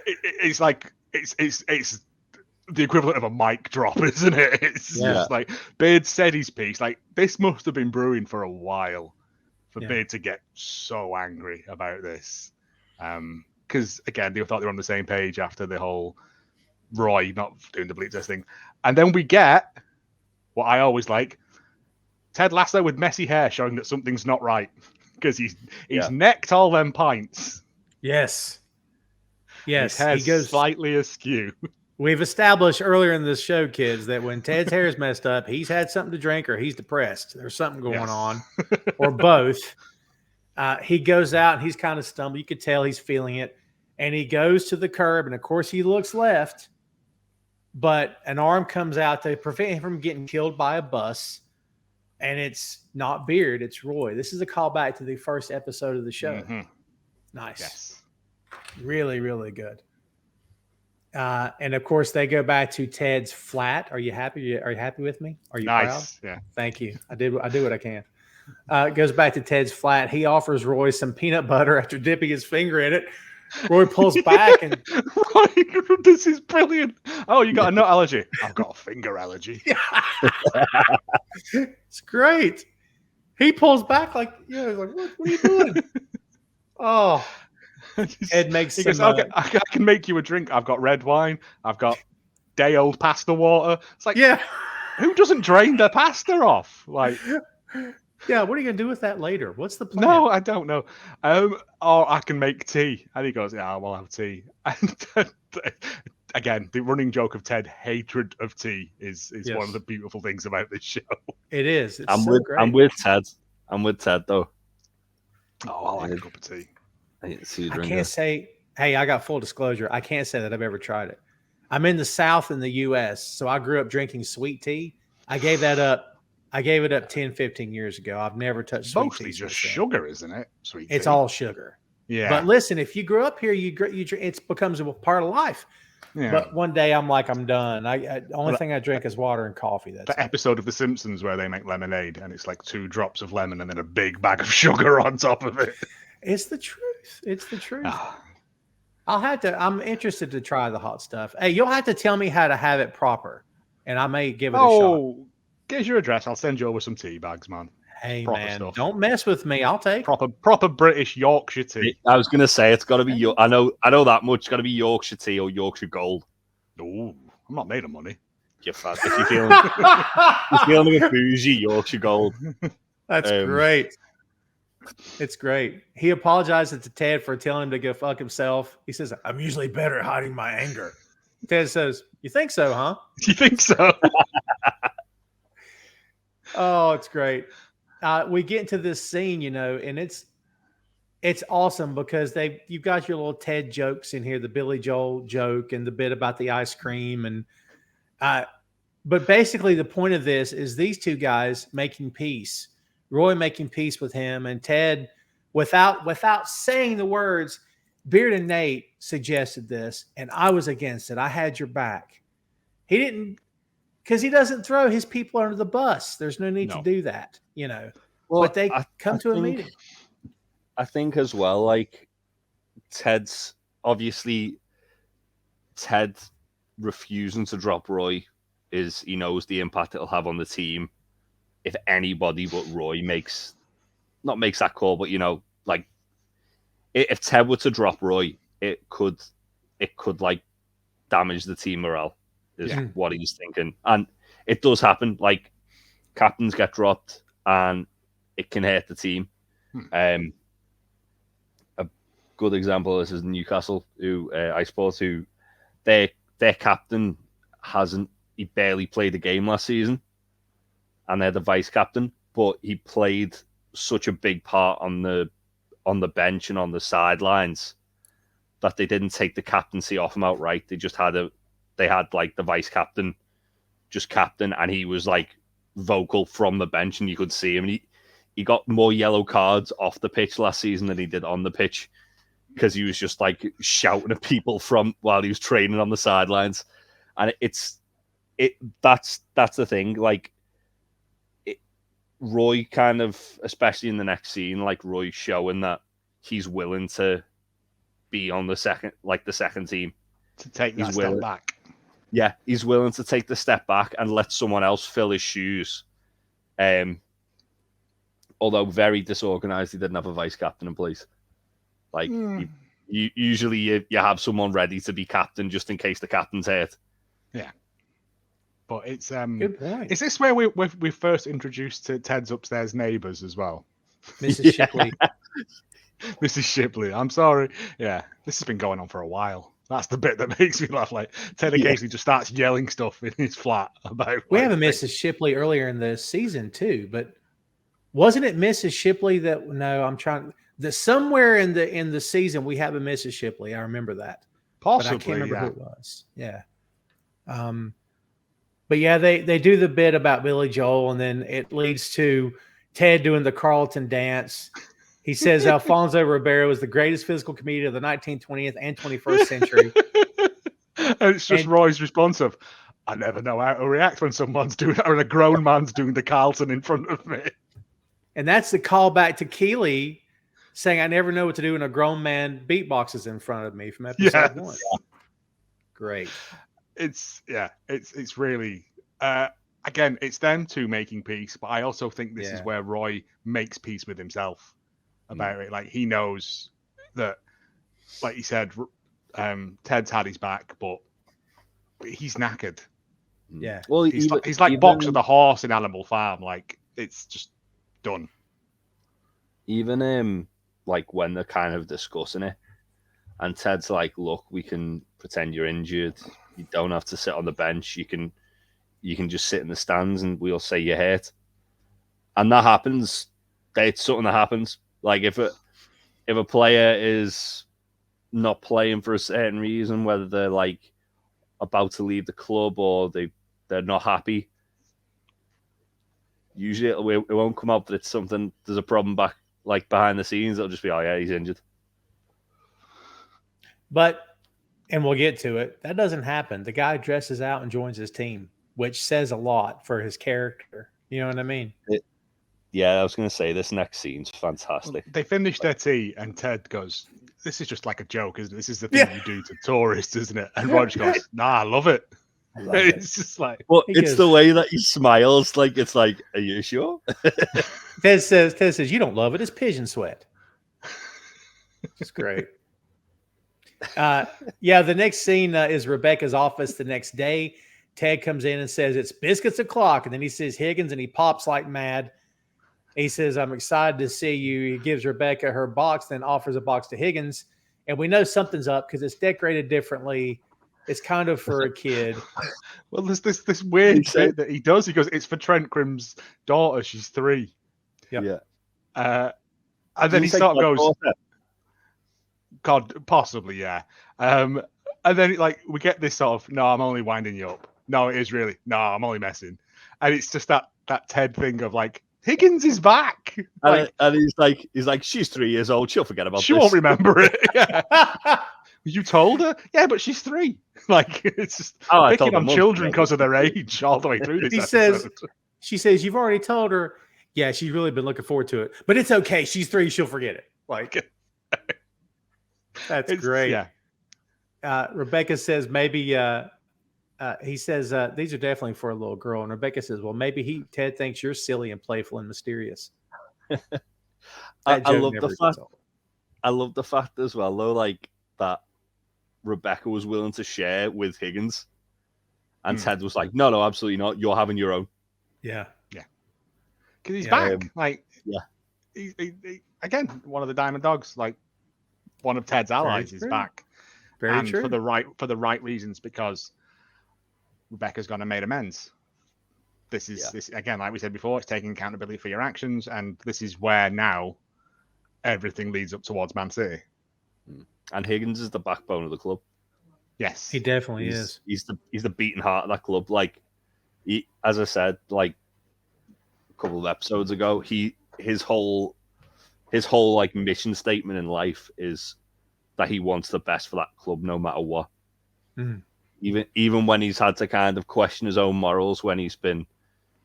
Speaker 2: it's like, it's the equivalent of a mic drop, isn't it? It's just like, Beard said his piece. Like, this must have been brewing for a while for Beard to get so angry about this. Because, again, they thought they were on the same page after the whole Roy not doing the bleep test thing. And then we get what I always like, Ted Lasso with messy hair showing that something's not right. Because he's necked all them pints.
Speaker 1: Yes.
Speaker 2: His hair's slightly askew.
Speaker 1: We've established earlier in this show, kids, that when Ted's hair is messed up, he's had something to drink or he's depressed. There's something going on, or both. He goes out and he's kind of stumbling. You could tell he's feeling it. And he goes to the curb, and of course he looks left, but an arm comes out to prevent him from getting killed by a bus. And it's not Beard, it's Roy. This is a callback to the first episode of the show. Mm-hmm. Nice.
Speaker 2: Yes.
Speaker 1: Really, really good. And of course, they go back to Ted's flat. Are you happy? Are you happy with me? Are you proud?
Speaker 2: Yeah.
Speaker 1: Thank you. I do what I can. It goes back to Ted's flat. He offers Roy some peanut butter after dipping his finger in it. Roy pulls back and
Speaker 2: this is brilliant. Oh, you got a nut allergy? I've got a finger allergy.
Speaker 1: It's great. He pulls back like, he's like, what are you doing? Oh, Ed makes.
Speaker 2: He goes, okay, I can make you a drink. I've got red wine. I've got day old pasta water. It's like, who doesn't drain their pasta off? Like,
Speaker 1: yeah, what are you gonna do with that later? What's the plan?
Speaker 2: No, I don't know. Or I can make tea. And he goes, yeah, we'll have tea. And again, the running joke of Ted hatred of tea is one of the beautiful things about this show.
Speaker 1: It is. It's
Speaker 3: great. I'm with Ted. I'm with Ted though.
Speaker 2: Oh, I like a cup of tea.
Speaker 1: I can't say, hey, I got full disclosure. I can't say that I've ever tried it. I'm in the South in the U.S., so I grew up drinking sweet tea. I gave that up. I gave it up 10, 15 years ago. I've never touched sweet tea.
Speaker 2: Mostly just sugar, isn't it? Sweet tea.
Speaker 1: It's all sugar.
Speaker 2: Yeah.
Speaker 1: But listen, if you grew up here, you drink, it becomes a part of life. Yeah. But one day I'm like, I'm done. The only thing I drink is water and coffee. That's
Speaker 2: the episode of The Simpsons where they make lemonade and it's like 2 drops of lemon and then a big bag of sugar on top of it.
Speaker 1: It's the truth. It's the truth. I'm interested to try the hot stuff. Hey, you'll have to tell me how to have it proper, and I may give it a shot.
Speaker 2: Get your address. I'll send you over some tea bags, man.
Speaker 1: Hey, proper man, stuff. Don't mess with me. I'll take
Speaker 2: proper British Yorkshire tea.
Speaker 3: I was gonna say it's got to be. I know that much. It's got to be Yorkshire tea or Yorkshire Gold.
Speaker 2: No, I'm not made of money.
Speaker 3: You're fat. If you're feeling a bougie Yorkshire Gold.
Speaker 1: That's great. It's great. He apologizes to Ted for telling him to go fuck himself. He says, I'm usually better at hiding my anger. Ted says, you think so, huh?
Speaker 2: You think so?
Speaker 1: Oh, it's great. We get into this scene, and it's awesome because you've got your little Ted jokes in here, the Billy Joel joke and the bit about the ice cream. And but basically the point of this is these two guys making peace, Roy making peace with him, and Ted, without saying the words, Beard and Nate suggested this, and I was against it. I had your back. He didn't, because he doesn't throw his people under the bus. There's no need to do that,
Speaker 3: Well,
Speaker 1: but they come to a meeting.
Speaker 3: I think as well, like Ted's obviously Ted refusing to drop Roy is he knows the impact it'll have on the team if anybody but Roy makes that call, but like if Ted were to drop Roy, it could like damage the team morale is what he's thinking. And it does happen. Like captains get dropped and it can hurt the team. A good example of this is Newcastle, who I suppose who their captain he barely played a game last season, and they're the vice captain, but he played such a big part on the bench and on the sidelines that they didn't take the captaincy off him outright. They just had like the vice captain, just captain, and he was like vocal from the bench, and you could see him. And he got more yellow cards off the pitch last season than he did on the pitch because he was just like shouting at people while he was training on the sidelines. And that's the thing. Like Roy kind of, especially in the next scene, like Roy showing that he's willing to be on the second team,
Speaker 2: to take that step back.
Speaker 3: Yeah, he's willing to take the step back and let someone else fill his shoes. Although very disorganized, he didn't have a vice captain in place. Like usually you have someone ready to be captain just in case the captain's hurt.
Speaker 2: Yeah. But it's
Speaker 1: good point.
Speaker 2: Is this where we first introduced to Ted's upstairs neighbours as well?
Speaker 1: Mrs. Shipley.
Speaker 2: Mrs. Shipley. I'm sorry. Yeah, this has been going on for a while. That's the bit that makes me laugh. Like Ted occasionally just starts yelling stuff in his flat about.
Speaker 1: We have a Mrs. Shipley earlier in the season too, but wasn't it Mrs. Shipley that? No, I'm trying. Somewhere in the season we have a Mrs. Shipley. I remember that.
Speaker 2: Possibly,
Speaker 1: but I can't remember who it was. Yeah. But yeah, they do the bit about Billy Joel, and then it leads to Ted doing the Carlton dance. He says Alfonso Ribeiro is the greatest physical comedian of the 19th, 20th, and 21st century.
Speaker 2: And it's just Roy's response of, I never know how to react when someone's doing or a grown man's doing the Carlton in front of me.
Speaker 1: And that's the callback to Keeley saying, I never know what to do when a grown man beatboxes in front of me from episode 1. Great.
Speaker 2: It's really again, it's them two making peace, but I also think this is where Roy makes peace with himself about it. Like he knows that, like he said, Ted's had his back, but he's knackered.
Speaker 1: Yeah.
Speaker 2: Well, he's like Box of the horse in Animal Farm. Like it's just done.
Speaker 3: Even like when they're kind of discussing it, and Ted's like, "Look, we can pretend you're injured. You don't have to sit on the bench. You can just sit in the stands, and we'll say you're hurt." And that happens. It's something that happens. Like if a player is not playing for a certain reason, whether they're like about to leave the club or they're not happy, usually it won't come up that it's something. There's a problem behind the scenes. It'll just be, oh yeah, he's injured.
Speaker 1: But, and we'll get to it, that doesn't happen. The guy dresses out and joins his team, which says a lot for his character. You know what I mean?
Speaker 3: Yeah, I was going to say, this next scene's fantastic.
Speaker 2: They finish their tea, and Ted goes, this is just like a joke, isn't it? This is the thing you do to tourists, isn't it? And Roger goes, nah, I love it. It's just like...
Speaker 3: Well, it's the way that he smiles. Like, it's like, are you sure?
Speaker 1: Ted says, you don't love it. It's pigeon sweat. It's great. The next scene is Rebecca's office the next day. Ted comes in and says, it's biscuits o'clock. And then he says Higgins, and he pops like mad. He says, I'm excited to see you. He gives Rebecca her box, then offers a box to Higgins. And we know something's up because it's decorated differently. It's kind of for a kid.
Speaker 2: Well, there's this weird bit that he does. He goes, it's for Trent Crim's daughter. She's 3.
Speaker 1: Yep.
Speaker 3: Yeah.
Speaker 2: And then he sort of goes, God, possibly, yeah. And then like we get this sort of, no, I'm only winding you up. No, it is really. No, I'm only messing. And it's just that Ted thing of like, Higgins is back.
Speaker 3: And he's like, she's 3 years old. She'll forget about this.
Speaker 2: She won't remember it. Yeah. You told her? Yeah, but she's 3. Like, it's just picking on children because of their age all the way through this
Speaker 1: She says, you've already told her. Yeah, she's really been looking forward to it. But it's okay. She's 3. She'll forget it. Like, that's great.
Speaker 2: Yeah.
Speaker 1: Rebecca says maybe he says these are definitely for a little girl. And Rebecca says, well, maybe Ted thinks you're silly and playful and mysterious.
Speaker 3: I love the fact as well, though, like that Rebecca was willing to share with Higgins. And Ted was like, no, absolutely not. You're having your own.
Speaker 1: Yeah.
Speaker 2: Because he's back. He, again, one of the Diamond Dogs, like one of Ted's allies, is back.
Speaker 1: Very true.
Speaker 2: For the right reasons, because Rebecca's gone and made amends. This is again, like we said before, it's taking accountability for your actions, and this is where now everything leads up towards Man City.
Speaker 3: And Higgins is the backbone of the club.
Speaker 1: Yes, he definitely is.
Speaker 3: He's the beating heart of that club. Like, as I said, like a couple of episodes ago, his whole like mission statement in life is that he wants the best for that club no matter what. Even when he's had to kind of question his own morals, when he's been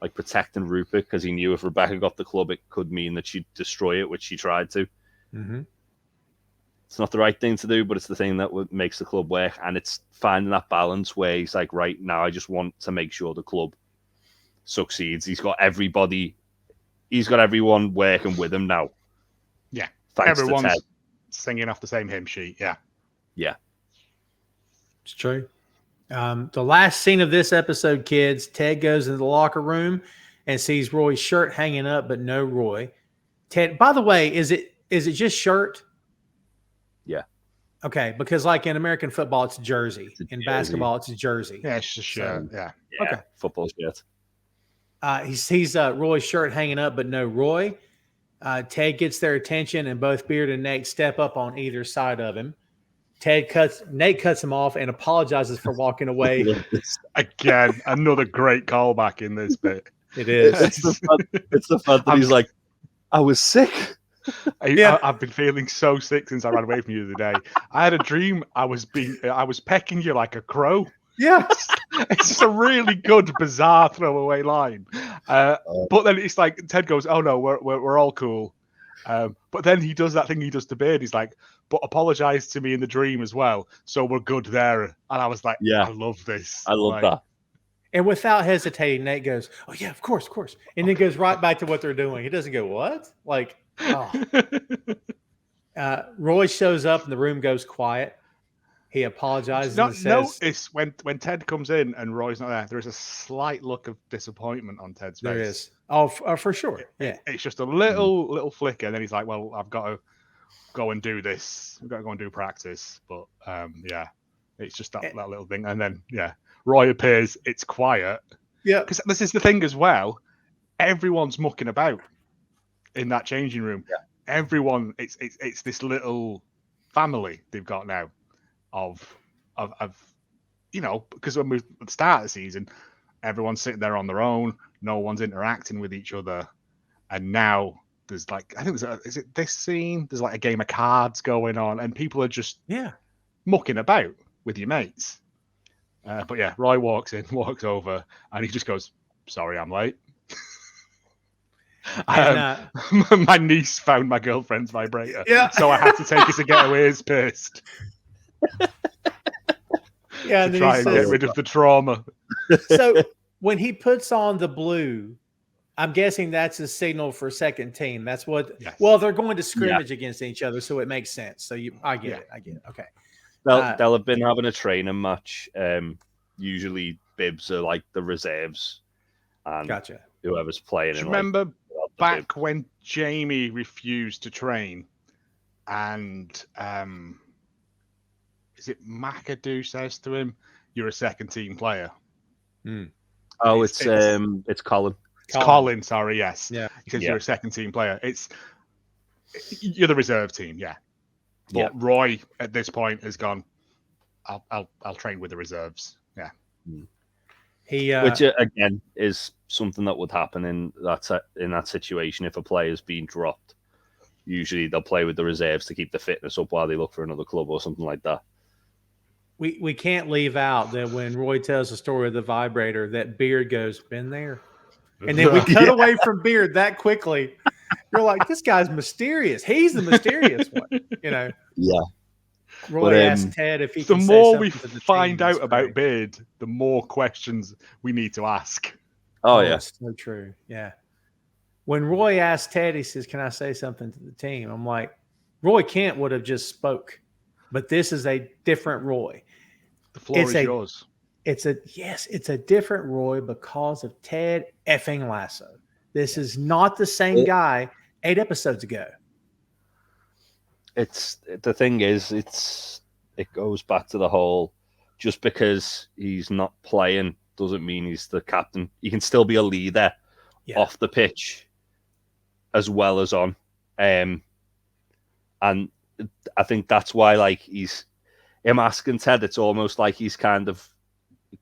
Speaker 3: like protecting Rupert because he knew if Rebecca got the club, it could mean that she'd destroy it, which she tried to. It's not the right thing to do, but it's the thing that makes the club work. And it's finding that balance where he's like, right now, I just want to make sure the club succeeds. He's got everyone working with him now.
Speaker 2: Yeah.
Speaker 3: Thanks
Speaker 2: Everyone's
Speaker 3: to Ted.
Speaker 2: Singing off the same hymn sheet. Yeah.
Speaker 1: It's true. The last scene of this episode, kids, Ted goes into the locker room and sees Roy's shirt hanging up, but no Roy. Ted, by the way, is it just shirt?
Speaker 3: Yeah.
Speaker 1: Okay, because like in American football, it's jersey. In basketball, it's a jersey.
Speaker 2: Yeah, it's just shirt.
Speaker 3: Yeah.
Speaker 1: Okay.
Speaker 3: Football shirt.
Speaker 1: He sees Roy's shirt hanging up, but no Roy. Ted gets their attention, and both Beard and Nate step up on either side of him. Nate cuts him off and apologizes for walking away.
Speaker 2: Again, another great callback in this bit.
Speaker 1: It is.
Speaker 3: It's the fact that he's like, I was sick.
Speaker 2: I've been feeling so sick since I ran away from you the other day. I had a dream I was pecking you like a crow.
Speaker 1: Yeah.
Speaker 2: It's just a really good, bizarre throwaway line. But then it's like Ted goes, "Oh no, we're all cool." But then he does that thing he does to Beard. He's like, "But apologize to me in the dream as well, so we're good there." And I was like, "Yeah, I love this.
Speaker 3: I love that."
Speaker 1: And without hesitating, Nate goes, "Oh yeah, of course," and then goes right back to what they're doing. He doesn't go, "What?" Like, oh. Roy shows up and the room goes quiet. He apologizes and says,
Speaker 2: notice when Ted comes in and Roy's not there, there is a slight look of disappointment on Ted's face.
Speaker 1: There is. Oh, for sure. Yeah.
Speaker 2: It's just a little flicker. And then he's like, well, I've got to go and do this. I've got to go and do practice. But it's just that little thing. And then, Roy appears. It's quiet.
Speaker 1: Yeah.
Speaker 2: Because this is the thing as well. Everyone's mucking about in that changing room. Yeah. Everyone, it's this little family they've got now. Of because when we start the season, everyone's sitting there on their own, no one's interacting with each other, and now there's like is it this scene? There's like a game of cards going on, and people are just mucking about with your mates. But Roy walks over, and he just goes, "Sorry, I'm late." My niece found my girlfriend's vibrator, so I had to take it to get her ears pierced.
Speaker 1: And
Speaker 2: to try and get rid of the trauma.
Speaker 1: So when he puts on the blue, I'm guessing that's a signal for second team. That's what. Yes. Well, they're going to scrimmage against each other, so it makes sense. So I get it. Okay.
Speaker 3: They'll have been having a training match. Usually, bibs are like the reserves, and
Speaker 1: gotcha.
Speaker 3: Whoever's playing.
Speaker 2: Do you remember back when Jamie refused to train, and is it McAdoo says to him, "You're a second team player."
Speaker 3: Oh, it's Colin.
Speaker 2: It's Colin. Sorry, yes.
Speaker 1: Yeah.
Speaker 2: He says you're a second team player. You're the reserve team, yeah. But Roy at this point has gone, I'll train with the reserves. Yeah.
Speaker 3: Which again is something that would happen in that situation if a player's been dropped. Usually they'll play with the reserves to keep the fitness up while they look for another club or something like that.
Speaker 1: We can't leave out that when Roy tells the story of the vibrator, that Beard goes, "Been there," and then we cut away from Beard that quickly. You're like, this guy's mysterious. He's the mysterious one, Yeah. Roy asked Ted if he.
Speaker 2: The more we find out about Beard, the more questions we need to ask.
Speaker 3: Oh yeah,
Speaker 1: that's so true. Yeah. When Roy asked Ted, he says, "Can I say something to the team?" I'm like, Roy Kent would have just spoke, but this is a different Roy.
Speaker 2: The floor is yours.
Speaker 1: It's a different Roy because of Ted effing Lasso. This is not the same guy 8 episodes ago.
Speaker 3: The thing is, it goes back to the whole, just because he's not playing doesn't mean he's the captain. He can still be a leader off the pitch as well as on. And I think that's why, like, him asking Ted, it's almost like he's kind of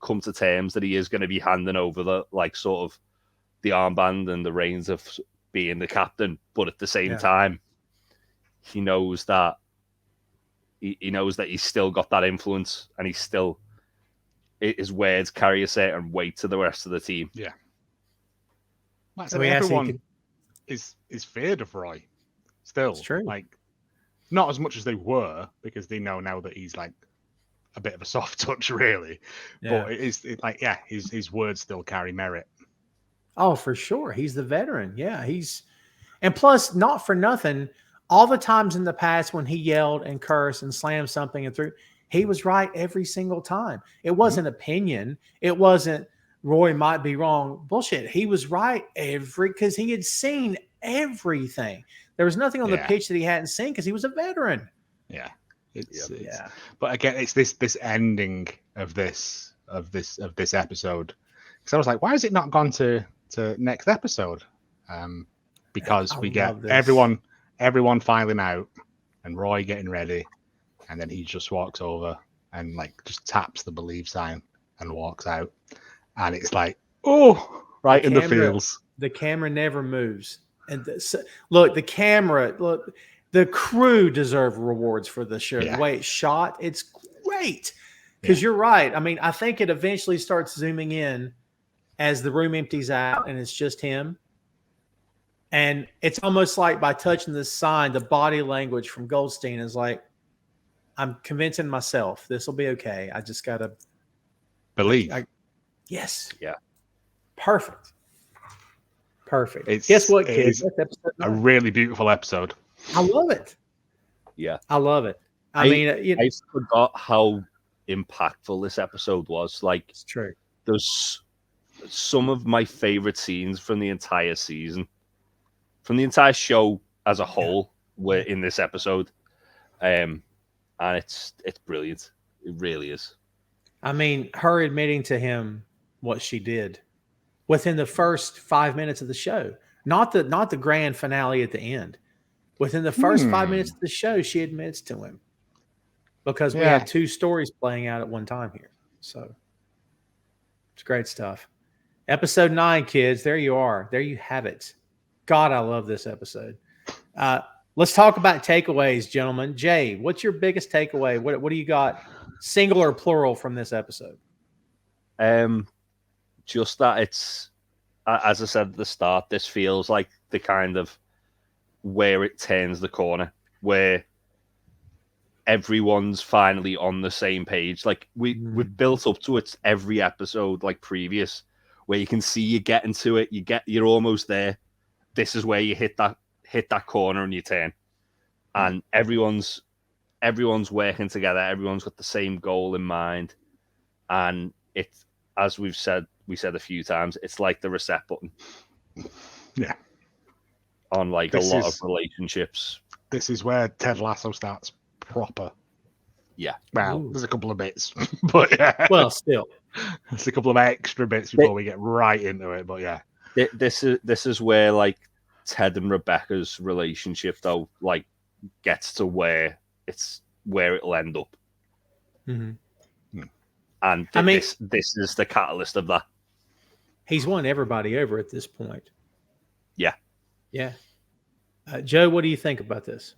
Speaker 3: come to terms that he is going to be handing over the, like, sort of the armband and the reins of being the captain, but at the same time, he knows that he's still got that influence, and his words carry a certain weight to the rest of the team.
Speaker 2: Yeah. Like, so everyone is feared of Roy still.
Speaker 1: It's true.
Speaker 2: Like, not as much as they were, because they know now that he's like a bit of a soft touch, really. Yeah. But his words still carry merit.
Speaker 1: Oh, for sure. He's the veteran. Yeah, and plus, not for nothing, all the times in the past when he yelled and cursed and slammed something and threw, he was right every single time. It wasn't opinion. It wasn't Roy might be wrong. Bullshit. He was right because he had seen everything. There was nothing on the pitch that he hadn't seen because he was a veteran.
Speaker 2: Yeah. But again, it's this ending of this episode. Because I was like, why has it not gone to next episode? Because we get everyone filing out and Roy getting ready, and then he just walks over and like just taps the believe sign and walks out, and it's like, oh, right in the feels.
Speaker 1: The camera never moves, and the crew deserve rewards for the show. The way it's shot, it's great. Because you're right. I mean, I think it eventually starts zooming in as the room empties out and it's just him. And it's almost like by touching the sign, the body language from Goldstein is like, I'm convincing myself this will be okay. I just got to
Speaker 2: believe.
Speaker 1: Yes.
Speaker 2: Yeah.
Speaker 1: Perfect. Guess what, kids?
Speaker 2: That's episode 9. A really beautiful episode.
Speaker 1: I love it.
Speaker 3: Yeah.
Speaker 1: I love it. I
Speaker 3: forgot how impactful this episode was. Like,
Speaker 1: it's true.
Speaker 3: There's some of my favorite scenes from the entire season, from the entire show as a whole, were in this episode, and it's brilliant. It really is.
Speaker 1: I mean, her admitting to him what she did within the first 5 minutes of the show, not the grand finale at the end. Within the first 5 minutes of the show, she admits to him. Because we have 2 stories playing out at one time here. So it's great stuff. Episode 9, kids. There you are. There you have it. God, I love this episode. Let's talk about takeaways, gentlemen. Jay, what's your biggest takeaway? What do you got, single or plural, from this episode?
Speaker 3: Just that it's, as I said at the start, this feels like the kind of where it turns the corner, where everyone's finally on the same page. Like we've built up to it every episode, like previous, where you can see you getting to it. You're almost there. This is where you hit that corner and you turn, and everyone's working together. Everyone's got the same goal in mind, and it's, as we said a few times, it's like the reset button.
Speaker 2: Yeah.
Speaker 3: on like a lot of relationships.
Speaker 2: This is where Ted Lasso starts proper.
Speaker 3: Yeah.
Speaker 2: Well, there's a couple of bits, but yeah.
Speaker 1: Well, still,
Speaker 2: there's a couple of extra bits before we get right into it. But yeah,
Speaker 3: this is where like Ted and Rebecca's relationship though like gets to where it'll end up.
Speaker 1: Mm-hmm.
Speaker 3: And I mean, this is the catalyst of that.
Speaker 1: He's won everybody over at this point.
Speaker 3: Yeah.
Speaker 1: Yeah. Joe, what do you think about this?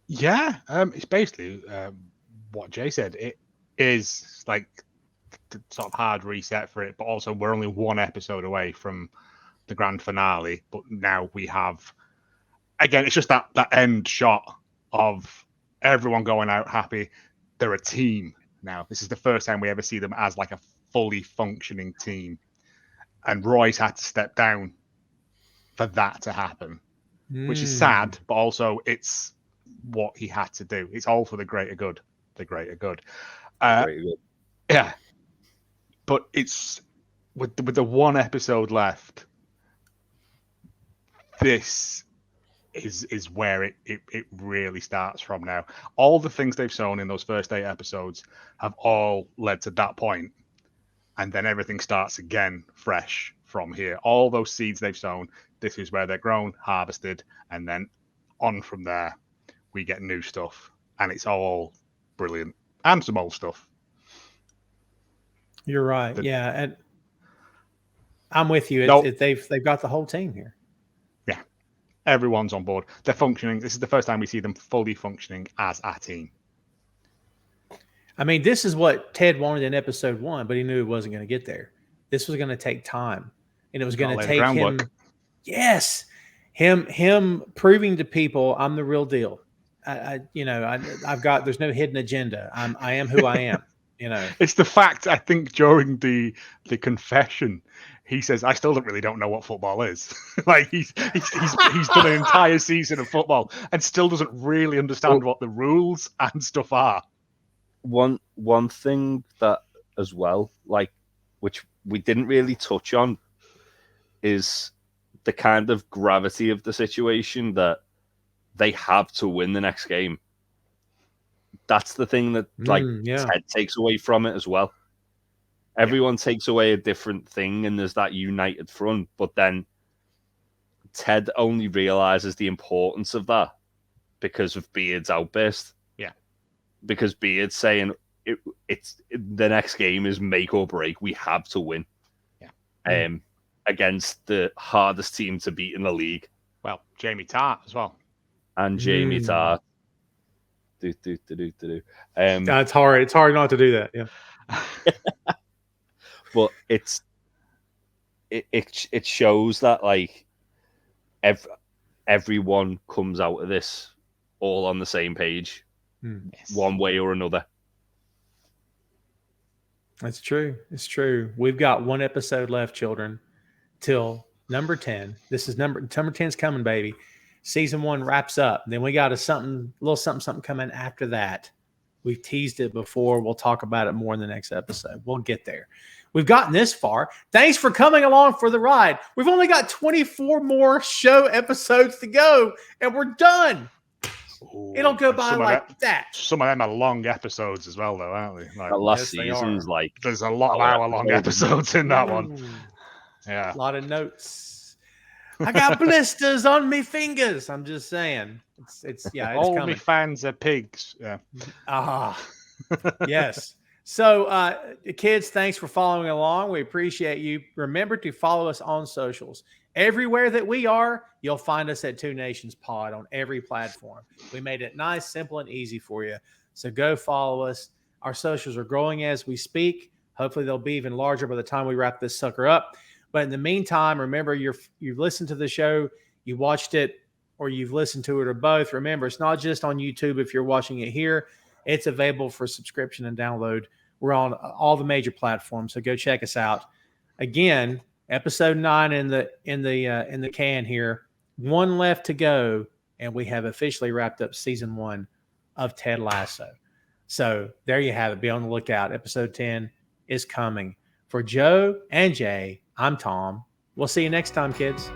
Speaker 2: Yeah, it's basically what Jay said. It is like the sort of hard reset for it, but also we're only one episode away from the grand finale. But now we have, again, it's just that end shot of everyone going out happy. They're a team now. This is the first time we ever see them as like a fully functioning team. And Roy's had to step down for that to happen, which is sad, but also it's what he had to do. It's all for the greater good. The greater good. Yeah. But it's with the one episode left, this is where it really starts from now. All the things they've shown in those first 8 episodes have all led to that point, and then everything starts again fresh from here. All those seeds they've sown, this is where they're grown, harvested, and then on from there we get new stuff, and it's all brilliant, and some old stuff.
Speaker 1: You're right. Yeah, and I'm with you. They've got the whole team here.
Speaker 2: Yeah, everyone's on board. They're functioning. This is the first time we see them fully functioning as a team.
Speaker 1: I mean, this is what Ted wanted in episode 1, but he knew it wasn't going to get there. This was going to take time, and it was going to take him. Yes, him proving to people I'm the real deal. I've got. There's no hidden agenda. I am who I am.
Speaker 2: It's the fact. I think during the confession, he says, "I still don't know what football is." Like he's done an entire season of football and still doesn't really understand what the rules and stuff are.
Speaker 3: One thing that as well, like, which we didn't really touch on, is the kind of gravity of the situation that they have to win the next game. That's the thing that Ted takes away from it as well. Everyone takes away a different thing, and there's that united front. But then Ted only realizes the importance of that because of Beard's outburst.
Speaker 2: Yeah,
Speaker 3: because Beard's saying it's the next game is make or break. We have to win.
Speaker 2: Yeah,
Speaker 3: against the hardest team to beat in the league.
Speaker 2: Well, Jamie Tartt as well,
Speaker 3: and Jamie Tartt.
Speaker 1: It's hard. It's hard not to do that. Yeah.
Speaker 3: But it shows that like everyone comes out of this all on the same page, one way or another.
Speaker 1: That's true. It's true. We've got one episode left, children, till number 10. This is number 10's coming, baby. Season 1 wraps up. Then we got a little something coming after that. We've teased it before. We'll talk about it more in the next episode. We'll get there. We've gotten this far. Thanks for coming along for the ride. We've only got 24 more show episodes to go, and we're done. Ooh, it'll go by like that.
Speaker 2: Some of them are long episodes as well, though, aren't they? Like,
Speaker 3: the last season's like
Speaker 2: there's a lot of hour-long episodes in that one. Yeah,
Speaker 1: a lot of notes. I got blisters on me fingers. I'm just saying. It's
Speaker 2: all
Speaker 1: coming.
Speaker 2: me fans are pigs. Yeah.
Speaker 1: Yes. So, kids, thanks for following along. We appreciate you. Remember to follow us on socials. Everywhere that we are, you'll find us at Two Nations Pod on every platform. We made it nice, simple, and easy for you. So go follow us. Our socials are growing as we speak. Hopefully, they'll be even larger by the time we wrap this sucker up. But in the meantime, remember, you've listened to the show, you watched it, or you've listened to it, or both. Remember, it's not just on YouTube if you're watching it here. It's available for subscription and download. We're on all the major platforms, so go check us out. Again, episode 9 in the can here. 1 left to go, and we have officially wrapped up season 1 of Ted Lasso. So there you have it. Be on the lookout. Episode 10 is coming. For Joe and Jay, I'm Tom. We'll see you next time, kids.